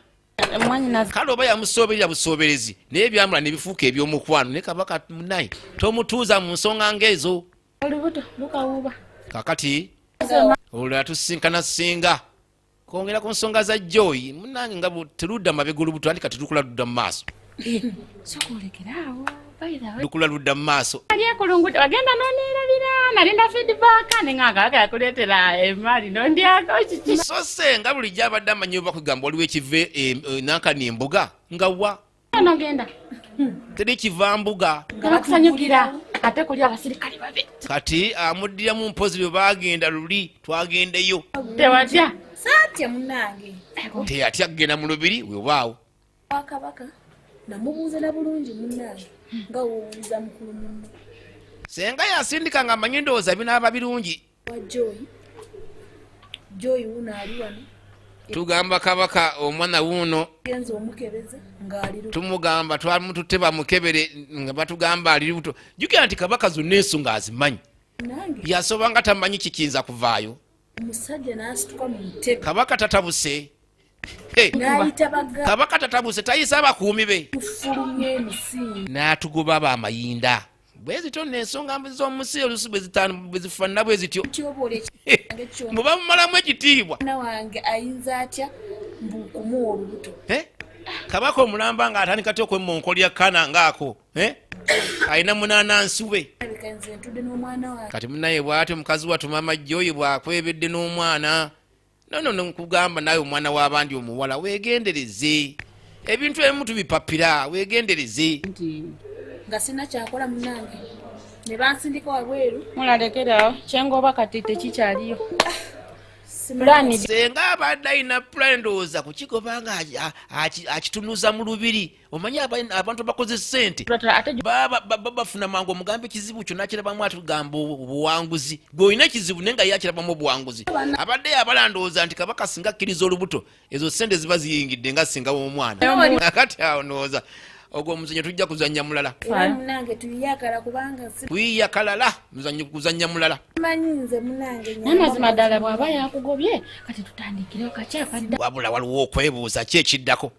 kale oba yamusooberera busooberezi naye ebyamula ne bifuuka eby'omukwano ne kabaka munaye tomutuuza mu nsonga ng'ezo olubuto lukawuuba kakati olulala tusinkana singa kwongera ku nsonga za joyi munange nga terudda mabega olubuto anti kati lukula ludda mu maaso sokolekerawo lukula ludda mu maaso alyekulunguta wagenda noneerabira nalinda feedback nengagaka yakuleetera emali nondyako kiki so se nga bulijjo abadde amanyi oba kugamba waliwo ekive nankani embuga nga wa nogenda teri kiva mbuga nga bakusanyukira ate kuli abasirikale babe kati amuddiramu mpozi bwe bagenda luli twagendeyo tewatya saatya munange teyatya kugenda Mulubiri webaawo wakabaka namubuuza na bulungi munange nga woowuuza mukulu munno senga yasindika nga amanyi ndowooza binaaba birungi wa joyi wuno ali wano tugamba kabaka omwana wuno genza omukebeza ng'ali tumugamba twamututte bamukebere nga batugamba ali lubuto jjukira nti kabaka zonna ensonga azimanyi yasoba nga tamanyi kikiyinza kuvaayo omusajja n'asituka mu ntebe kabaka tatabuse n'ayita bagga kabaka tatabuse tayisa abakuumi be tufulumya emisingi n'atugoba b'amayinda bwe zityo n'ensonga z'omusi olusi bwe zifaanana bwe zityo kyobola muba mumalamu ekitiibwa mwana wange ayinza atya mbukumuwa olubuto kabaka omulamba ng'atandika ty okwemmonkolya kana ngaako alina munanansi we nze ntudde n'omwana wange kati munaye bw'atyo mukazi wattu maama joyi bw'akwebedde n'omwana nono nkugamba naye omwana w'abandi omuwala weegendereze ebintu ebimu tubipapira weegendereze nga sina kyakola munange ne bansindika wabweru mulalekerawo kyengoba kati tekikyaliyo senga abadde alina pulani ndowooza kukigoba nga akitunuza mu lubiri omanyi abantu bakoze ssente bafuna mangu omugambo ekizibu kyonna kirabamu atugamba obuwanguzi gweolina ekizibu naye nga ye akirabamu obuwanguzi abadde yabala ndowooza nti kabaka singa akkiriza olubuto ezo ssente ziba ziyingidde nga singa w'omwana akati awo ndowooza ogwo omuzannyo tujja kuzannya mulala munange tuyiyakala kubanga tuyiyakalala kuzannya mulala manyi nze munange n'amazima ddala bw'aba yakugobye kati tutandikirewo kakyakadda wabula waliwo okwebuuza ki ekiddako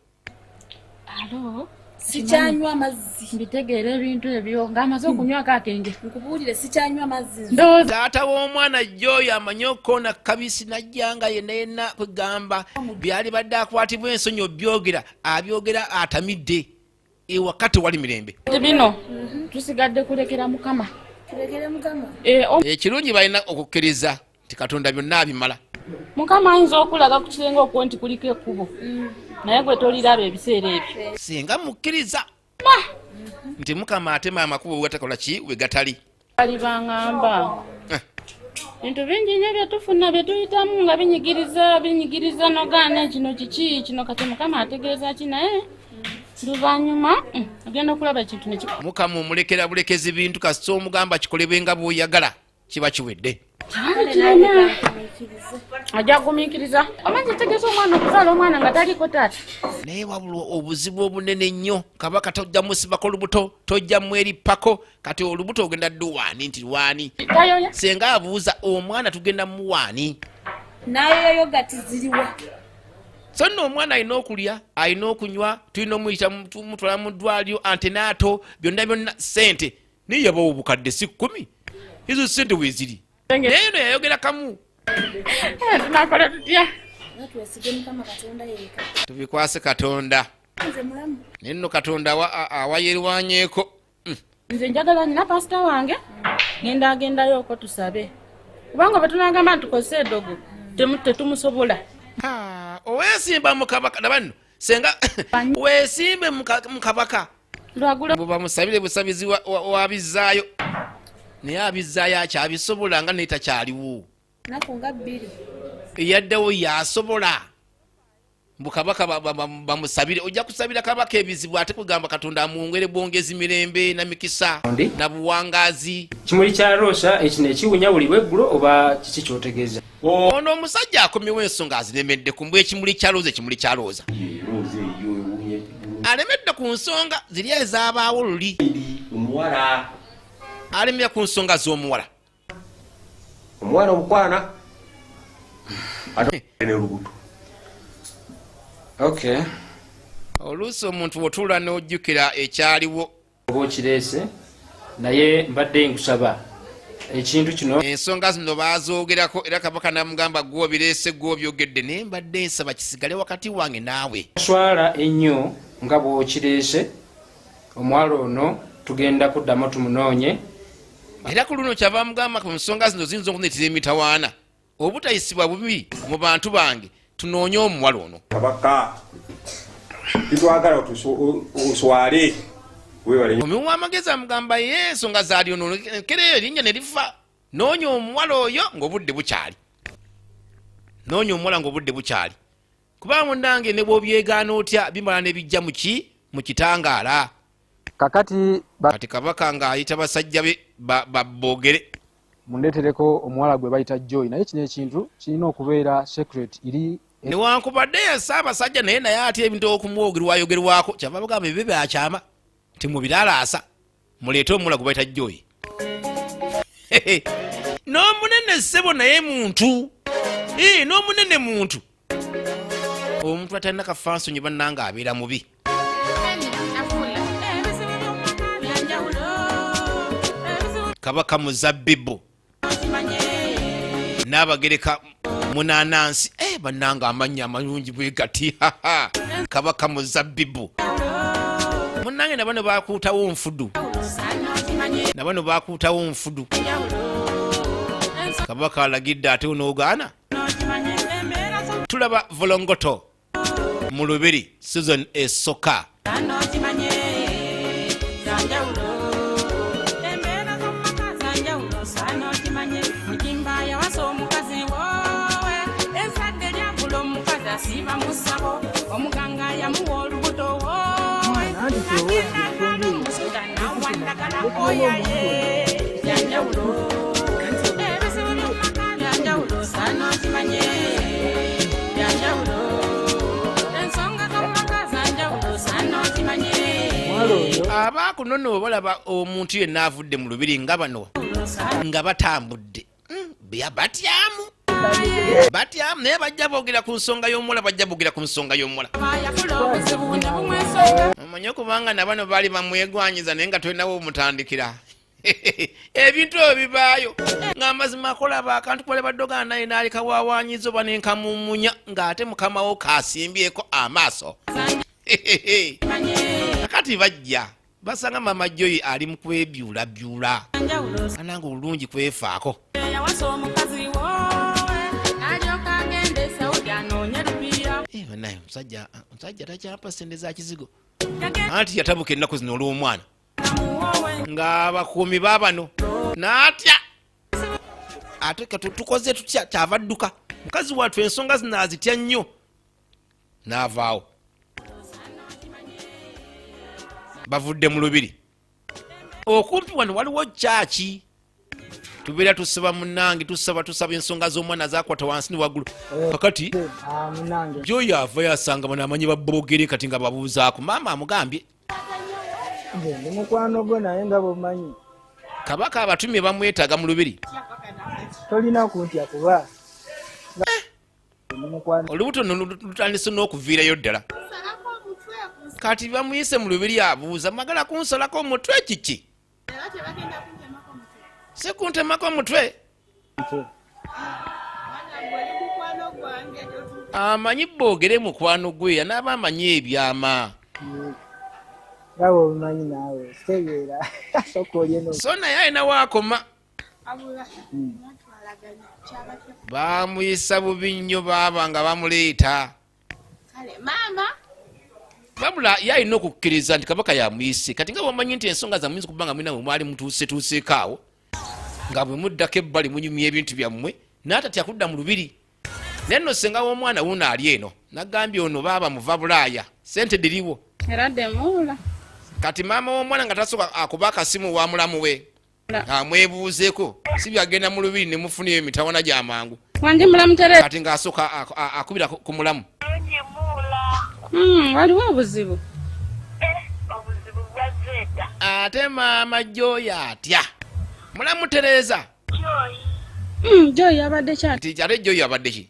alo sikyanywa mazzi mbitegeera ebintu ebyo ng'amaze okunywako akenge nkubuulire sikyanywa mazzi taata w'omwana joyo amanyi okukoona kabisi najja nga yenna kwegamba byali badde akwatibwa ensonyi obyogera abyogera atamidde ewaka tewali mirembe bino tusigadde kulekera mukama ekirungi balina okukkiriza nti katonda byonna abimala mukama ayinza okulaga ku kirenga okuwo nti kuliko ekkubo naye gwe toliraba ebiseera ebyo singa mukkiriza nti mukama atema amakubo wegatakola ki wegatali bali baŋŋamba bintu bingi nnyo byetufuna byetuyitamu nga binyigiriza nogaana kino kiki kino kati mukama ategeeza ki naye luvannyuma agenda okulaba ekintu nekiko mukama omulekera bulekezi bintu kasita omugamba kikolebwe nga bw'oyagala kiba kiwedde kirina ajja kugumiikiriza omanyi kitegeeza omwana okuzaala omwana nga taliko taata naye wabula obuzibu obunene nnyo kabaka tojja musibako olubuto tojja mwerippako kati olubuto ogenda dduwaani nti lwani senga abuuza omwana tugenda muwaani nayoyo gati ziriwa so nno omwana alina okulya alina okunywa tulina omuyita mutwala mu ddwaliro antenaato byonna sente naye yabawo obukadde si 10 ezo sente weeziri naye no yayogera kamu tunakola tutya tubikwase katonda naye nno katonda awayerwanyeeko nze njagala nina pasita wange agendayo okwo tusabe kubanga bwetunagamba ntukose edogo tetumusobola owesimba mukabaka nabanno senga wesimbe mukabaka bamusabire busabizi wabizaayo naye abizaayo akyabisobola nga naye takyaliwo eyaddewo yasobola mbukabaka bamusabire ojja kusabira kabaka ebizibu ate kugamba katonda amwongere bwongezi mirembe na mikisa na buwangazi kimuli kya rosa ekino ekiwunya buli bweggulo oba kiki kyotegeeza ono omusajja akomyewo ensonga aziremedde ku mbwa ekimuli kya looza ekimuli kya looza alemedde ku nsonga ziri ezabaawo luli omuwala alemera ku nsonga z'omuwala omwana omukwana ate n'olubuto okay oluusi omuntu wotuula n'ojjukira ekyaliwo oba okireese naye mbadde nkusaba ekintu kino ensonga zino bazoogerako era kabaka namugamba gwobireese gwobyogedde naye mbadde nsaba kisigale wakati wange naawe swala ennyo nga bw'okireese omwala ono tugenda kuddamu tumunoonye era ku luno kyava mugamba ku nsonga zino ziyinza okunetera emitawaana obutayisibwa bubi mu bantu bange tunoonye omuwala ono kabaka titwagala oswale omuwa amagezi amugamba ye ensonga zaali ono nkereyo erinnya ne lifa noonya omuwala oyo ng'obudde bukyali noonya omuwala ng'obudde bukyali kuba munange ne bw'obyegaana otya bimala ne bijja mu kitangaala kakati kati kabaka ng'ayita basajja be baboogere mundetereko omuwala gwe bayita Joy naye kino ekintu kirina okubeera secret iri newankubadde yasa abasajja naye ate ebintu okumwogerwayogerwako kyava bagamba ebyo byakyama timubiralaasa muleete omuwala gwe bayita Joy n'omunene ssebo naye muntu n'omunene muntu omuntu atalina kafansonyi bannanga abeera mubi kabaka muzabbibu n'abagereka munanansi bannanga amannya amalungi bwe gati kabaka muzabbibu munange nabano bakuutawo nfudu kabaka alagidde ate onoogaana tulaba volongoto Mulubiri season esooka omuganga yamuwa olubuto abaakunono balaba omuntu yenna avudde mu lubiri nga bano nga batambudde batyamu naye bajja boogera ku nsonga y'omuwala omanye okubanga nabano baali bamwegwanyiza naye nga tolinawo omutandikira ebintu ebyo bibaayo ng'amazima akolaba akantu kubale baddogaana naye n'aleka wawanyiza oba nenkamumunya ng'ate mukamawo kasimbyeko amaaso akati bajja basanga mama Joy ali mu kwebyulabyula ananga olulungi kwefaako naye omusajja takyapa sente za kizigo anti yatabuka ennaku zino olw'omwana ng'abakuumi baabano n'atya ate tukoze tutya kyavadduka mukazi wattu ensonga zinaazitya nnyo n'avaawo bavudde mu lubiri okumpi wano waliwo kyaki tubeera tusaba munange tusaba ensonga z'omwana zakwata wansi ne waggulu kakati gyoyo ava yasanga bano amanyi babogere kati nga babuuzaako maama amugambye ndi mukwano gwo naye nga bomanyi kabaka abatumye bamwetaaga mu lubiri tolina kuntya kuba olubuto lutandise n'okuviirayo ddala kati bamuyise mu lubiri abuuza magala kunsalako omutwe kiki si kuntemako omutwe amanyi boogere mukwano gwe anaaba amanyi ebyama nga bwobumanyi naawe sitegeera sokolye so naye alina waakoma bamuyisa bubi nnyo baaba nga bamuleeta babula ye alina okukkiriza nti kabaka yamuyise kati nga bwomanyi nti ensonga zamuyinza okuba nga mwina mwe mwali mutuusetuuseeko awo nga bwe muddako ebbali munyumya ebintu byammwe n'atatya kudda mu lubiri naye nno senga w'omwana wuno ali eno nagambye ono baaba muva bulaaya sente diriwo era demuula kati maama w'omwana nga tasooka akuba akasimu wa mulamu we amwebuuzeeko si byagenda mu lubiri ne mufunayo emitawana gy'amangu wange mulamu tere kati ng'asooka akubira ku mulamu waliwo obuzibu ate maama gyoyo atya mulamu Tereza gyoyo abadde kyati nti ate gyoyo abadde ki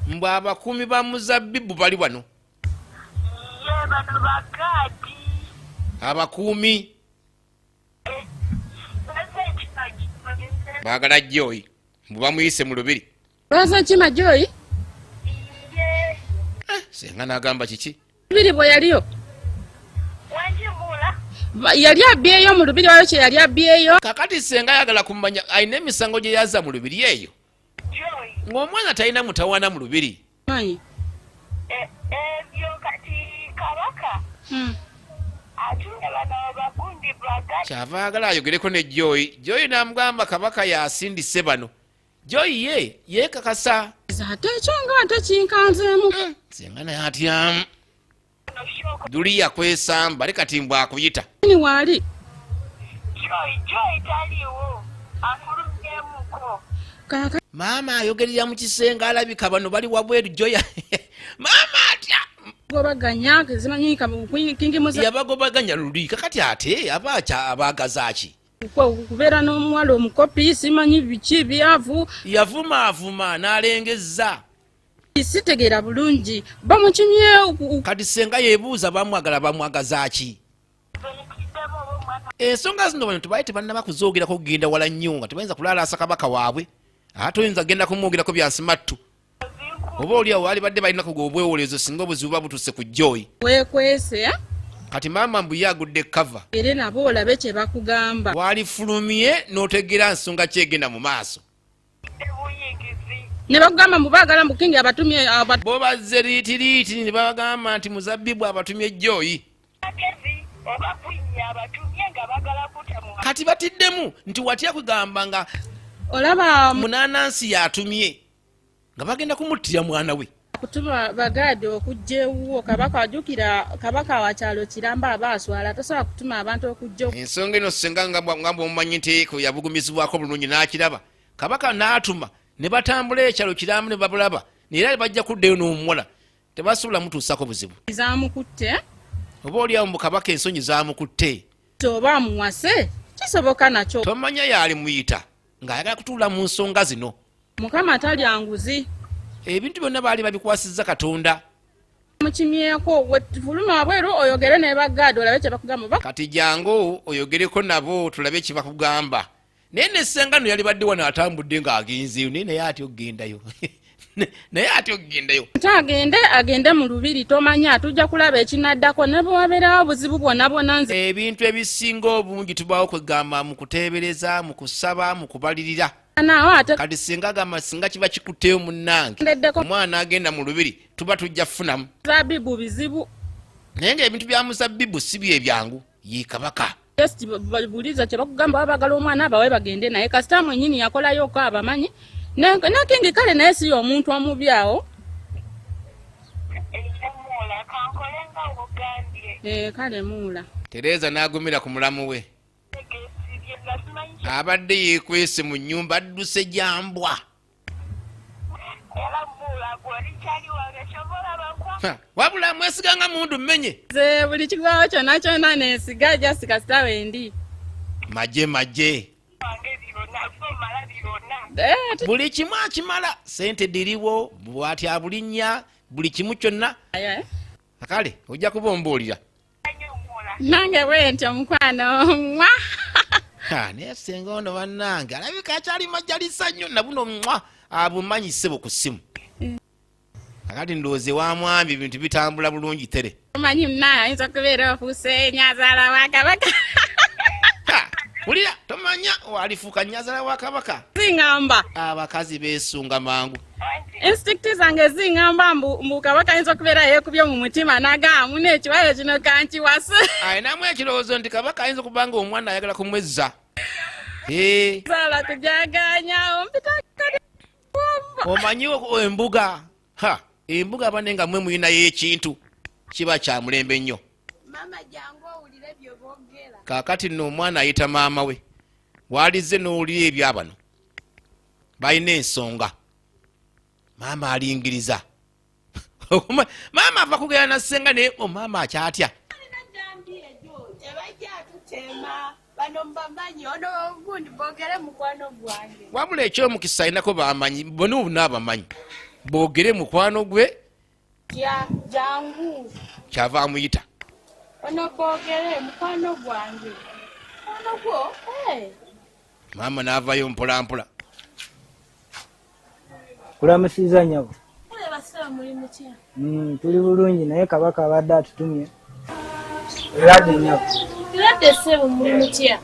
mbw abakuumi ba muzabbibu bali wano abakuumi baagala gyoyi mbwe bamuyise mu lubiri lwaza kima gyoyi senga n'agamba kiki lubiri bwe yaliyo yali abyeyo mu lubiri wayo kye yali abyeyo kakati senga ayagala kumanya alina emisango gye yaza mu lubiri eyo ng'omwana talina mutawana mu lubiri manyi ebyo kati kabaka atunde bano abagundi bwaga kyava agala ayogereko ne gyoyi n'amugamba kabaka yasindise bano gyoyi yeekakasa ate ekyo nga tekinkanzeemu senga naye atyamu duliya kwesamba ali kati mbw akuyita ni waali joyi taliwo afulumyemuko maama ayogerera mu kisenge alabika bano bali wabweru gyoya maama atya gobaganya zimanyika kingimuza yabagobaganya luli kakati ate abaagazaaki kubeera n'omuwala omukopi simanyi biki byavu yavumaavuma n'alengezza sitegeera bulungi bamukimye kati senga yeebuuza bamwagazaaki ensonga zino bano tubaye tebannaba kuzoogerako kugenda wala nnyo nga tebayinza kulaalaasa kabaka waabwe ate oyinza genda kumwogerako byansimattu oba oliawo baali badde balinaku ge obwewolezo singa obuzibu buba butuse ku gyoyi wekwese kati maama mbu ye agudde kava era nabo olabe kye bakugamba walifulumye n'otegeera nsonga kyegenda mu maaso ne bakugamba mubaagala mukingi abatumye bo bazze liitiriiti ne babagamba nti muzabbibu abatumye gyoyi kati batiddemu nti watya kugamba nga olaba munanansi yatumye nga bagenda kumuttira mwana we kutuma bagade okujja ewuwo kabaka ajukira kabaka wa kyalo kiramba abaaswala tasobola kutuma abantu okujja ensonga eno senga nga bwomumanyi nti yabugumizibwako bulungi n'akiraba kabaka n'atuma ne batambula ekyalo kiramu ne babulaba neera bajja kuddayo n'omuwala tebasobola mutuusako buzibu zamukutte oba oliawo mu kabaka ensonyi zamukutte toba muwase kisoboka nakyo tomanya yaali muyita ng'ayagala kutuula mu nsonga zino mukama atalya nguzi ebintu byonna baali babikwasizza katonda mukimyeko wefuluma wabweru oyogere ne bagade olabe kye bakugamba kati jangu oyogereko nabo tulabe kye bakugamba naye nesengano yali badde wano atambudde ng'agenzeyo naye naye ati ogendayo naye ate ogendayo agende mu lubiri tomanya tujja kulaba ekinaddako ne bwabeerawo obuzibu bwonna bwonna nze ebintu ebisinga obungi tubaawo kwegamba mu kuteebereza mu kusaba mu kubalirira kati singa gamba singa kiba kikutteyo munnange omwana agenda mu lubiri tuba tujja kufunamu zabbibu bizibu naye ng'ebintu bya muzabbibu si bye byangu ye kabaka test babuliza kye bakugamba babagala omwana abawe bagende naye kasita mwenyini yakolayo ko abamanyi nakingi kale naye si omuntu omubyawo kale muula Tereza n'agumira ku mulamu we abadde yeekwese mu nnyumba adduse jambwa wabula mwesiganga mundu mmenye buli kigwawo kyonna kyonna nesiga jasi kasita wendi maje buli kimu akimala sente diriwo bwati abulinnya buli kimu kyonna kale ojja kubombuulira nange bwentyo mukwano mwa naye senga ono bannange alabika akyali majalisa nnyo nabuno mwa abumanyise bukusimu akati ndowooza wamwambi ebintu bitambula bulungi tere omanyi munaye ayinza okubeera ofuuse nyazaala wa kabaka wulira tomanya walifuuka nyazaala wa kabaka ziŋŋamba abakazi beesunga mangu instikiti zange ziŋŋamba mbu kabaka ayinza okubeera yeekubye mu mutima nagamba muna ekiwayo kino kankiwase ayinamu ekirowoozo nti kabaka ayinza okuba nga omwana ayagala kumwezza zaala kujaganya ompita omanyiwo embuga embuga abane nga mwe muyinayo ekintu kiba kya mulembe nnyo kaakati nno omwana ayita maama we walize n'owulira ebyabano balina ensonga maama alingiriza maama ava kugenda nassenga naye maama akyatya wabula ekyomukisa alinako bamanyi bona abamanyi boogere mukwano gwe jangu kyava amuyita ono boogere mukwano gwange ono gwo maama n'avayo mpolampola kulamusiza nyabo basaba muli mutya tuli bulungi naye kabaka abadde atutumye eradde nyabo iradde ssebo muli mutya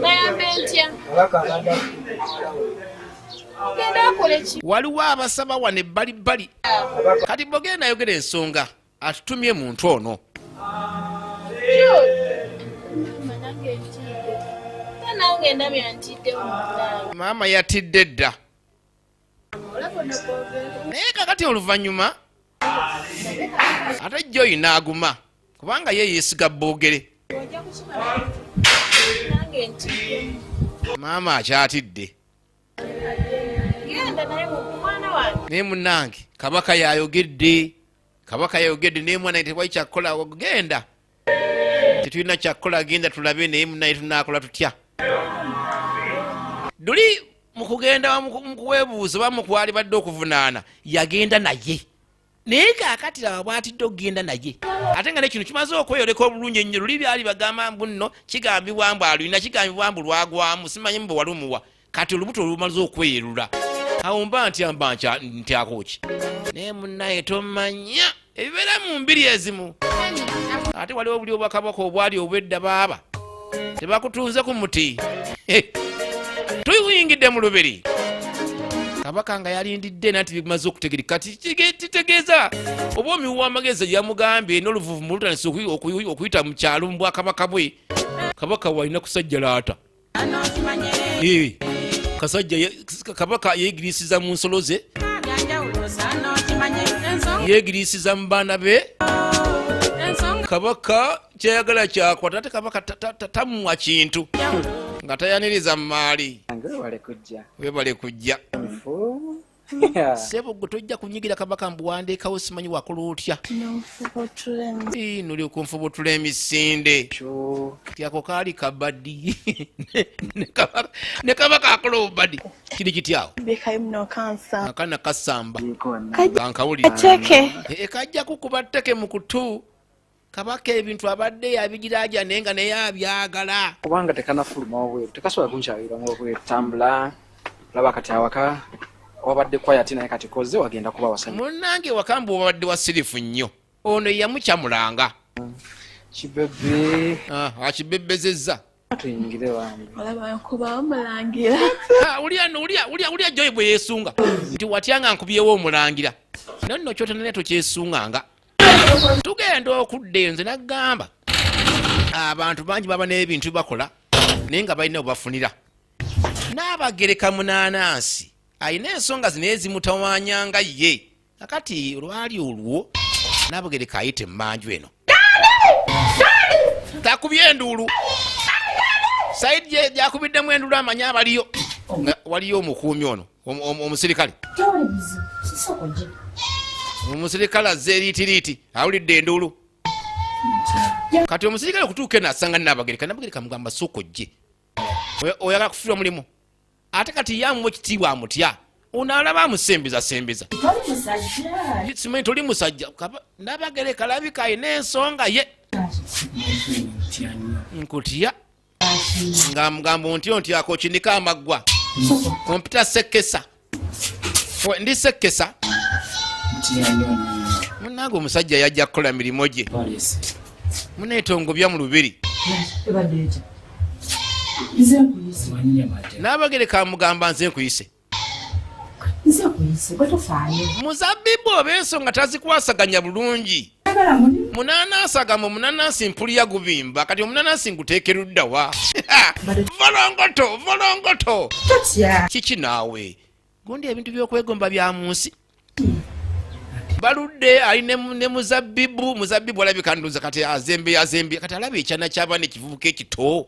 bayambe ntya kabaka abadde genda okole ki waliwo abasaba wano ebbalibbali kati bogenda ayogera ensonga atutumye muntu ono nange ndabye ntiddewo maama yatidde dda naye kakati oluvannyuma ate Joy n'aguma kubanga ye yeesiga boogere maama akyatidde naye munnange kabaka yayogedde naye mwana tewali kyakkola genda tetulina kyakkola genda tulabe naye munnaye tunaakola tutya duli mukugenda mukuwebuuza oba mukwali badde okuvunaana yagenda naye naye kaakati laba bwatidde okugenda naye ate nga nekino kimaze okweyoleka obulungi ennyo luli byali bagamba mbu nno kigambibwa mbu alwina kigambibwa mbu lwagwamu simanyi mbu walumuwa kati olubuto lumaze okweyerula awo mba ntyakoki naye munnaye tomanya ebibeera mu mbiri ezimu ate waliwo obuli obwakabaka obwali obwedda baaba tebakutunze ku muti tuyingidde mu lubiri kabaka nga yalindidde nati bimaze okutegereka kitegeeza oba omiwu w'amagezi yamugambye n'oluvuvu mu lutandise okuyita mu kyalo mu bwakabaka bwe kabaka walina kusajja laata kasajja kabaka yeegirisiza mu nsolo ze yeegirisiza mu baana be kabaka kyayagala kyakwata ate kabaka tamuwa kintu nga tayaniriza mu maali webale kujja sebo gwe tojja kunyigira kabaka mbuwandiikawo simanyi wakola otya noli okunfubutula emisinde tyako kaali kabadi ne kabaka akola obubadi kiri kityawo akana kasamba gankawulire kajja kukuba tteke mu kutu kabaka ebintu abadde yabigiraja naye nga naye abyagala kubanga tekanafuluma obweru tekasobola kunkyawiramu obweru tambula laba kati awaka wabadde kwayati naye kati koze wagenda kuba wasanya munnange wakamba wabadde wasirifu nnyo ono yamukyamulanga kibebe akibebezezza tuyingire wange olaba nkuba omulangira ulya Joy bwe yeesunga nti watyanga nkubyewo omulangira nonno kyotanane tokyesunganga tugenda okudda eyo nze naggamba abantu bangi baba n'ebintu bakola naye nga balina obafunira. N'abagereka Munaanansi alina ensonga zino ezimutawanyanga ye. Kakati lwali olwo n'abagereka ayite mmanju eno takubye enduulu. Saidi gyakubiddemu enduulu amanya abaliyo. Waliyo omukuumi ono omusirikale. Omusirikale azze eriitiriiti awulidde enduulu. Kati omusirikale okutuuka n'asanga n'abagereka. N'abagereka mugamba sooka ojje. Oyagala kufiirwa mulimu. Ate kati yamuwa ekitiibwa amutya. Ono alaba amusembeza. Simanyi toli musajja. N'abagereka alabika alina ensonga ye. Nkutya. Nga mugamba ontyako okindika amaggwa. Kompita sekkesa. Ndi sekkesa. Munnange omusajja yajja kukola mirimu gye. Muneetongobya Mulubiri. N'abagereka amugamba nze nkuyise. Muzabbibu oba ensonga tazikwasaganya bulungi. Munaanansi Munaanansi mpulira gubimba kati omunaanansi nguteeke ludda wa. Volongoto. Kiki naawe? Gundi ebintu by'okwegomba bya mu nsi. Baludde ali ne muzabbibu alabika nduza kati azembe kati alaba ekyana ky'abaana ekivubuka ekito.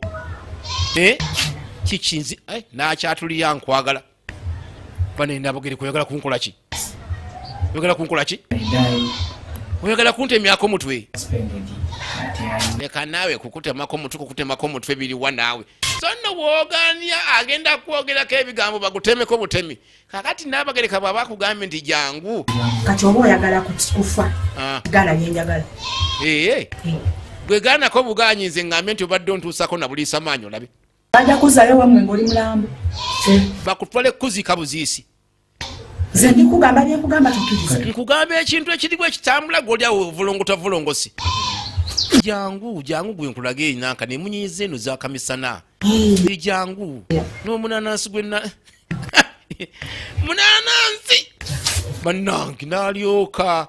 Kikinzi n'akyatulira nkwagala. Bane n'abagereka oyagala kunkola ki? Oyagala kuntemyako mutwe. Leka naawe kukutemako mutwe biriwa naawe. So nno bw'ogaanya agenda kwogerako ebigambo bagutemeko butemi. Kakati n'abagereka bw'aba akugambye nti jangu. Kati oba oyagala kufa. Gala yenjagala. Gwe gaanako bugaanyi nze ngambye nti obadde ontuusako na buliisa maanyi olabe. Bajja kuzaayo wamwe ng'oli mulambo. Bakutwale kuziika buziisi. Nze ndikugamba byekugamba tukkiriza. Nkugamba ekintu ekiriwo ekitambula gw'olyawo vulongosi. Jangu gwe nkulaga enanka ne munyiiza eno za kamisana. Jangu n'omunaanansi gwenna. Munaanansi bannange n'alyoka.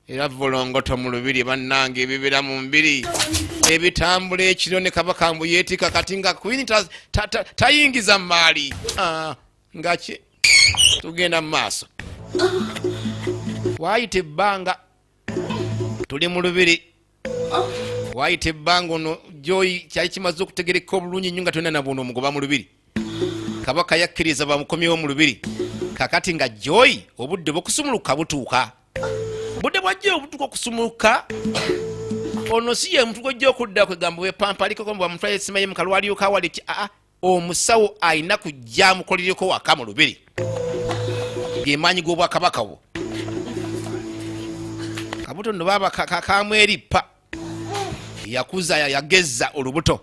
Era volongoto Mulubiri bannange ebibira mu mbiri. Ebitambula ekiro ne kabaka mbu yeetika kati nga kwini tayingiza maali. Ngaki tugenda mu maaso. Waayita ebbanga tuli Mulubiri. Waayita ebbanga ono Joyi kyali kimaze okutegereka obulungi nnyo nga tolina na buno omugoba Mulubiri. Kabaka yakkiriza bamukomyewo Mulubiri. Kakati nga Joyi obudde bw'okusumuluka butuuka. Budde bwajja obutuuka okusumuluka. Ono si ye muntu gw'ojja okudda kwegamba wepampa aliko bwa muntu ayesimaye mu kalwaliro kawali ki omusawo ayina kujja amukolereko waka Mulubiri. Gemaanyi g'obwakabaka bwo. Kabuto nno baba kamwerippa. Yakuza yagezza olubuto.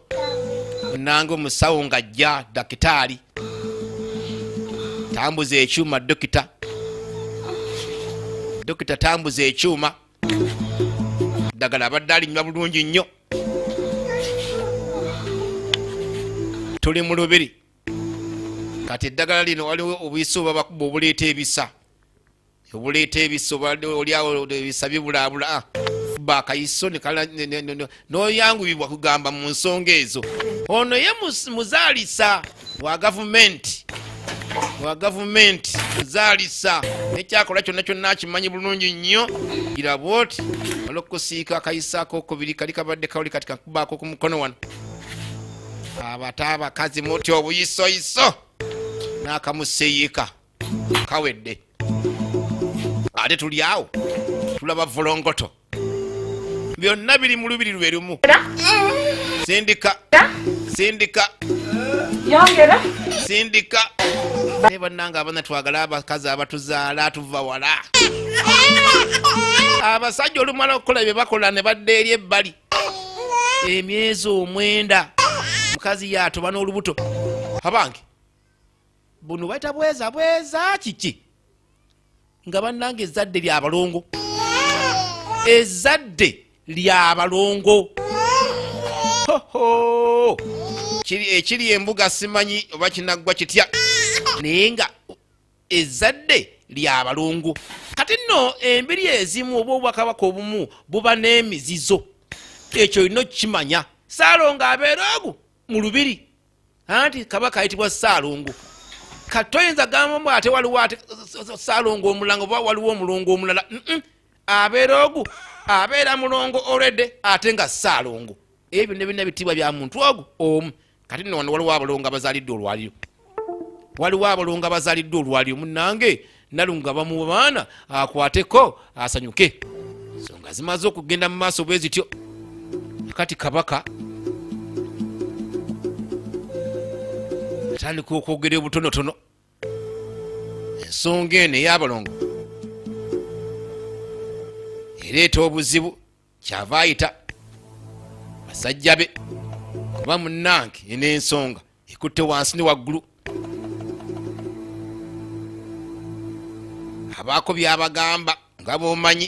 Nange omusawo ng'ajja dakitaali. Tambuza ekyuma dokita. Dokita tambuza ekyuma. Ddagala abadde alinywa bulungi nnyo. Tuli Mulubiri. Kati eddagala lino waliwo obuyisa obabakuba obuleeta ebisa. Obuleeta ebisa oliawo ebisa bibulaabula. Fuba akayiso n'oyanguyibwa kugamba mu nsonga ezo. Ono ye muzaalisa wa gavumenti. Muzaalisa. Nekyakola kyonna akimanyi bulungi nnyo. Gira bwoti olwokusiika akayisa akokubiri kali kabadde kawuli kati kakubaako ku mukono wano. Abata abakazi muti obuyisoyiso n'akamuseeyika kawedde. Ate tuli awo tulaba volongoto. Byonna biri Mulubiri lwe lumu. Sindika. Naye bannange abaana twagala abakazi abatuzaala tuva wala. Abasajja olumala okukola bye bakola ne badda eri ebbali. Emyezi 9 mukazi yatoba n'olubuto. Abange buno bayita bweza kiki? Nga bannange ezzadde ly'abalongo. Ekiri embuga simanyi oba kinaggwa kitya. Naye nga ezzadde ly'abalongo. Kati nno embiri ezimu oba obwakabaka obumu buba n'emizizo. Ekyo olina okukimanya. Ssaalongo abeera ogu mu Lubiri anti kabaka ayitibwa Ssaalongo katoyinza gamba ate waliwo ate Ssaalongo omulanga oba waliwo omulongo omulala abeera ogu abeera mulongo already ate nga Ssaalongo ebyo ne bina bitibwa bya muntu ogu omu kati nno waliwo abalongo abazaaliddwe olwaliro waliwo abalongo abazaaliddwe olwaliro munnange Nalunga bamu baana akwateko asanyuke songa zimaze okugenda mu maaso bwe zityo kati kabaka atandika okwogera obutonotono ensonga eno ey'abalongo ereeta obuzibu kyava ayita basajja be kuba munnange eno ensonga ekutte wansi ne waggulu abaako byabagamba nga b'omanyi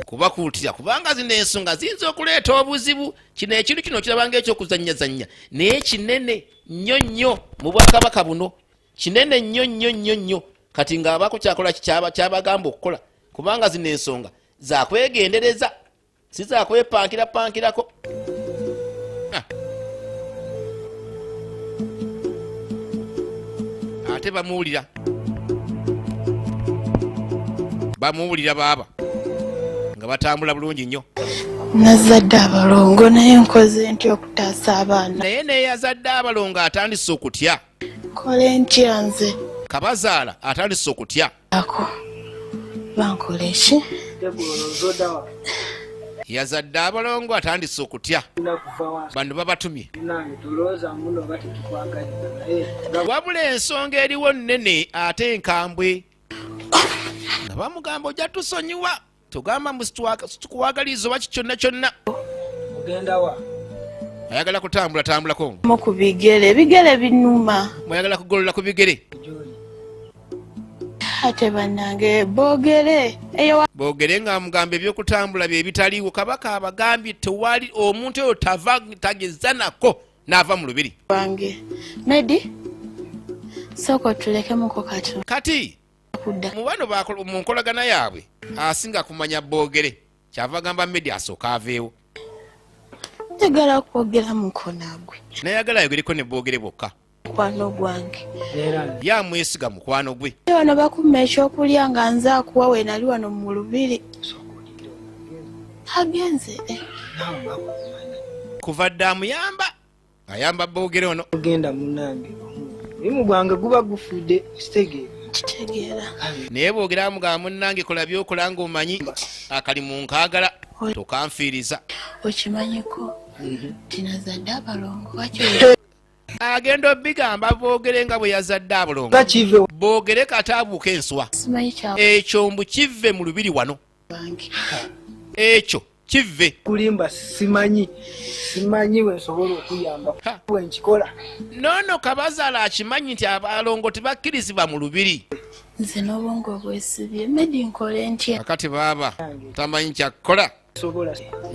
kubakuutira kubanga zino ensonga ziyinza okuleeta obuzibu kino ekintu kino kirabanga ekyokuzannyazannya naye kinene nnyo nnyo mu bwakabaka buno kinene nnyo nnyo nnyo nnyo kati ng'abaako kyakola kyabagamba okukola kubanga zino ensonga zakwegendereza si zakwepankirapankirako ate bamuwulira baaba nga batambula bulungi nnyo nazadde abalongo naye nkoze ntya okutaasa abaana naye neyazadde abalongo atandise okutya kole ntya nze kabazaala atandise okutya ako bankola eki yazadde abalongo atandise okutya bano babatumye wabula ensonga eriwo nnene ate enkambwe nga bamugamba ojja tusonyiwa tugamba mbutukuwagaliza oba kikyonna kyonna ayagala kutambula mu ku bigere ebigere binuma mwayagala kugolola ku bigere ate bannange boogere nga mugamba ebyokutambula bye bitaliiwo kabaka abagambye tewali omuntu oyo tageza nako n'ava mu Lubiri wange Medi soko tulekemuko kati mu bano mu nkolagana yaabwe asinga kumanya boogere kyava gamba Medi asooka aveewo njagala kwogera mu nkonaagwe nayagala ayogereko ne boogere bokka mukwano gwange yamwesiga mukwano gwe wano bakuma ekyokulya nga nze akuwa we nali wano mu Lubiri agenze kuva dde amuyamba ayamba boogere ono ogenda munange mulimu gwange guba gufudde kitegeera kitegeera naye boogere amugamba munnange kola byokola ng'omanyi akalimu nkaagala tokanfiiriza okimanyiko tinazadde abalongo agenda obigamba boogere nga bwe yazadde abalongo boogere kataabuuka enswa ekyo mbu kive mu Lubiri wano ekyo kive kulimba simanyi wensobola okuyamba wenkikola noono kabazaala akimanyi nti abalongo tebakkirizibwa mu Lubiri nze n'obwongo bwesibye Medi nkole ntya akati baaba tamanyi kyakkola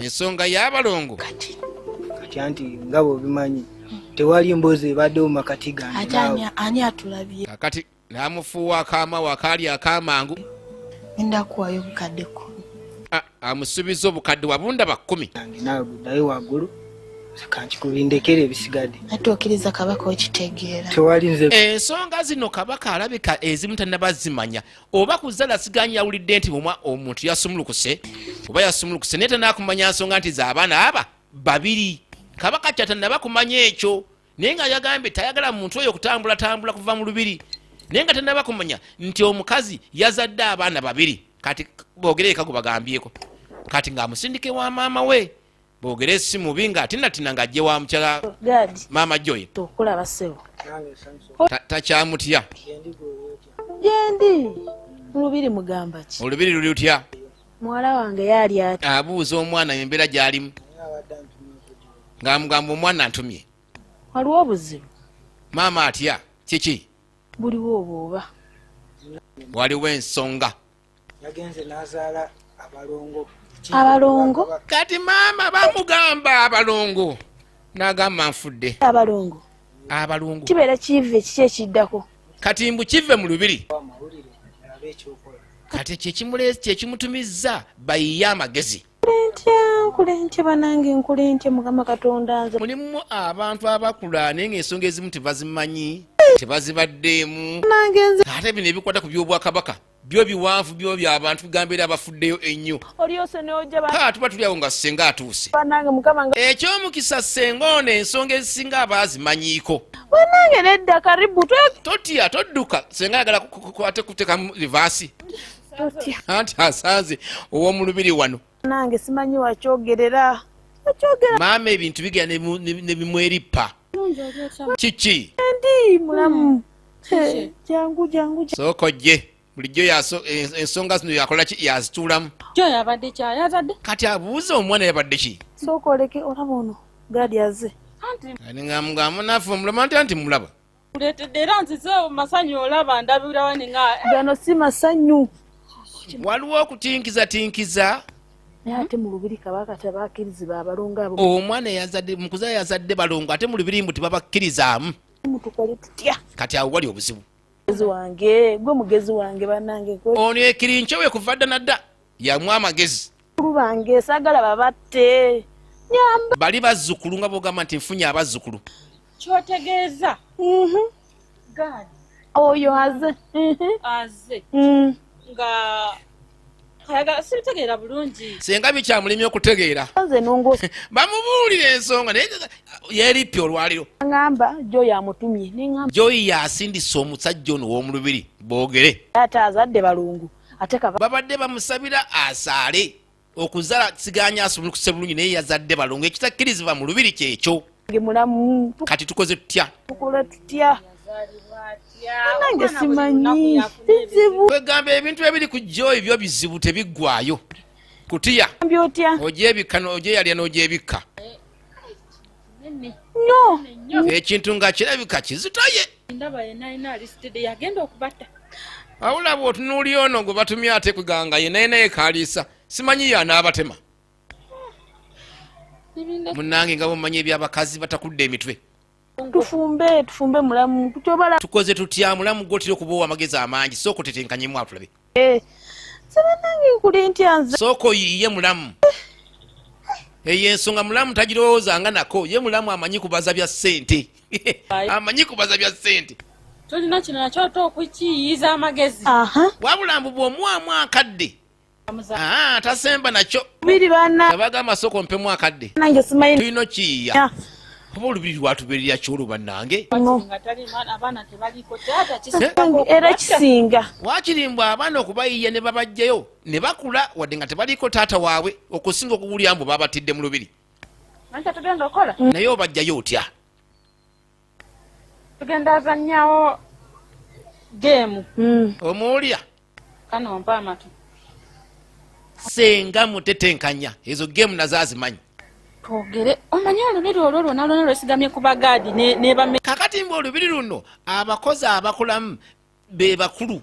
ensonga y'abalongo kati anti nga bw'obimanyi tewali mbozi ebaddewo mu makati gange ate ani atulabye kakati n'amufuuwa akaamawo akaali akaamangu ngenda kuwayo obukadde 10 amusuubiza obukadde wabunda ba 10 naawe buddayo waggulu kankikubindekera ebisigadde ate okkiriza kabaka okitegeera tewali nze ensonga zino kabaka alabika ezimu tannabazimanya oba kuzala siganya yawulidde nti omuntu yasumulukuse oba yasumulukuse naye tanaakumanya nsonga nti z'abaana aba babiri kabaka kyatannaba kumanya ekyo naye nga yagambye tayagala muntu oyo kutambulatambula kuva mu Lubiri naye nga tannaba kumanya nti omukazi yazadde abaana babiri kati boogere eka gubagambyeko kati ng'amusindike wa maama we boogere si mubi ng'atinnatina ng'ajje wa mukyala maama Joy okulaba ssebo takyamutya gendi Lubiri mugamba ki Olubiri luli lutya muwala wange yali ati abuuza omwana embeera gy'alimu ng'amugamba omwana ntumye waliwo obuzibu maama atya kiki buliwo obwoba waliwo ensonga yagenze n'azaala abalongo kati maama bamugamba abalongo n'agamba nfudde abalongo kibeera kive kiki ekiddako kati mbu kive mu Lubiri kati kyekimutumizza bayiye amagezi nkulente banange nkulente mukama katonda nze mulimu abantu abakula naye ng'ensonga ezimu tebazimanyi tebazibaddeemu nange nze ate bino ebikwata ku by'obwakabaka byo biwanvu byo by'abantu bigamba era abafuddeyo ennyo oliose n'ojja tuba tuli awo nga ssenga atuuse banange mukama nga ekyomukisa ssenga ono ensonga ezisinga abaazimanyiiko banange nedda karibu totya todduka senga ayagala ate kutekamu rivaasi totya anti asanze ow'omulubiri wano nange simanyi wakyogerera maama ebintu bigera ne bimwerippa kiki ndi mulamu jangu sookojje bulijjo ensonga zino yakola ki yazituulamu jo yabadde kyayazadde kati abuuza omwana yabadde ki sooka oleke olaba ono gaadi aze ngamugamu naafe omulama anti mulaba kuleetedde era nzize masanyu olaba ndabira wani nga gano si masanyu waliwo okutinkiza naye ate mu lubiri kabaka tebakkirizibwa abalongo abo omwana yazadde mukuza yazadde balongo ate mu lubiri mbu tebabakkirizaamu mutukole tutya kati awo wali obuzibu wange gwe mugezi wange banange ono ekirinco we kuva dda nadda yamu amagezi bange saagala babatte nyamba bali bazzukulu nga bogamba nti nfunye abazzukulu kyotegeeza gaadi oyo aze nga kayagala sibitegeera bulungi senga bikyamulimye okutegeera nze nongo bamubuulira ensonga naye yeerippye olwaliro ngamba joyi amutumye neŋamba joyi yasindisa omusajja ono w'omulubiri boogere ate azadde balungu ate babadde bamusabira asaale okuzala siganya asobole bulungi naye yazadde balungu ekitakkirizibwa mu lubiri kyekyo mulamu kati tukoze tutya tukole tutya nange simanyi bizibu kwegamba ebintu ebiri ku joyi byo bizibu tebiggwayo kutya byotya ogyebikka ogyeyalya n'ogyebikka no ekintu nga kirabika kizitoye ndaba yenayina alisitede yagenda okubatta wabula bw'otunuuli ono gwe batumye ate kweganga yenayina yekaliisa simanyi yanaabatema munnange nga bomumanyi ebyabakazi batakudde emitwe tufumbe mulamu tukyobala tukoze tutya mulamu gwotera okuba ow'amagezi amangi sooka otetenkanyemu atulabe sebanange nkuli ntya nze sooka oyiiye mulamu eyo ensonga mulamu tagirowoozanga nako ye mulamu amanyi kubaza bya ssente amanyi kubaza bya ssente tolina kino nakyota okukiyiiza amagezi wabula mbu bw'omuwamu akadde tasemba nakyo biri bana abagamba sooka mpemu akadde nange simanyi tulina okiyiiya oba olubiri lwatubeerera kyolo bannange era kisinga wakirimbwa abaana okubayiiya ne babajjayo ne bakula wadde nga tebaliiko taata waabwe okusinga okuwulira mbu babatidde mu lubiri naye obajjayo otya tugenda zannyawo geemu omuwulya kanompa amatu senga mutetenkanya ezo geemu nazo azimanyi twogere omanyi olubiri olwo lwonna lwonna lwesigamye ku bagaadi kakati mbu olubiri luno abakozi abakulamu be bakulu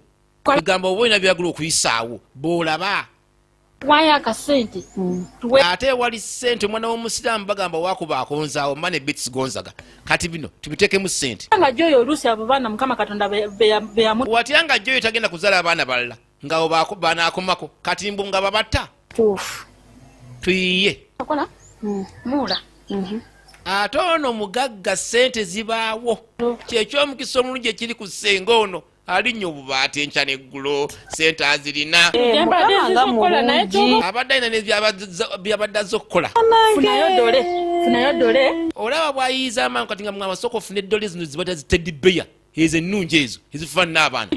bigamba oba olina byagula okuyisaawo bw'olaba wayo akasente ate wali ssente omwana w'omusiraamu bagamba wakuba akonzaawo mma ne bits gonzaga kati bino tubitekemu ssente nga joyo oluusi abo baana mukama katonda beyamu watya nga joyo tagenda kuzala abaana balala nga banaakomako kati mbu nga babatta tuyiye muula ate ono mugagga ssente zibaawo kyekyomukisa omulungi ekiri ku ssenga ono alinnya obubaati enkya n'eggulo ssente azirina abadde alina byabadde azze okukola funayo dole olaba bwayiyiza amangu kati nga mwabasooka ofuna eddole zino zibadde ziteddi bbeya ezo ennungi ezo ezifaanana abantu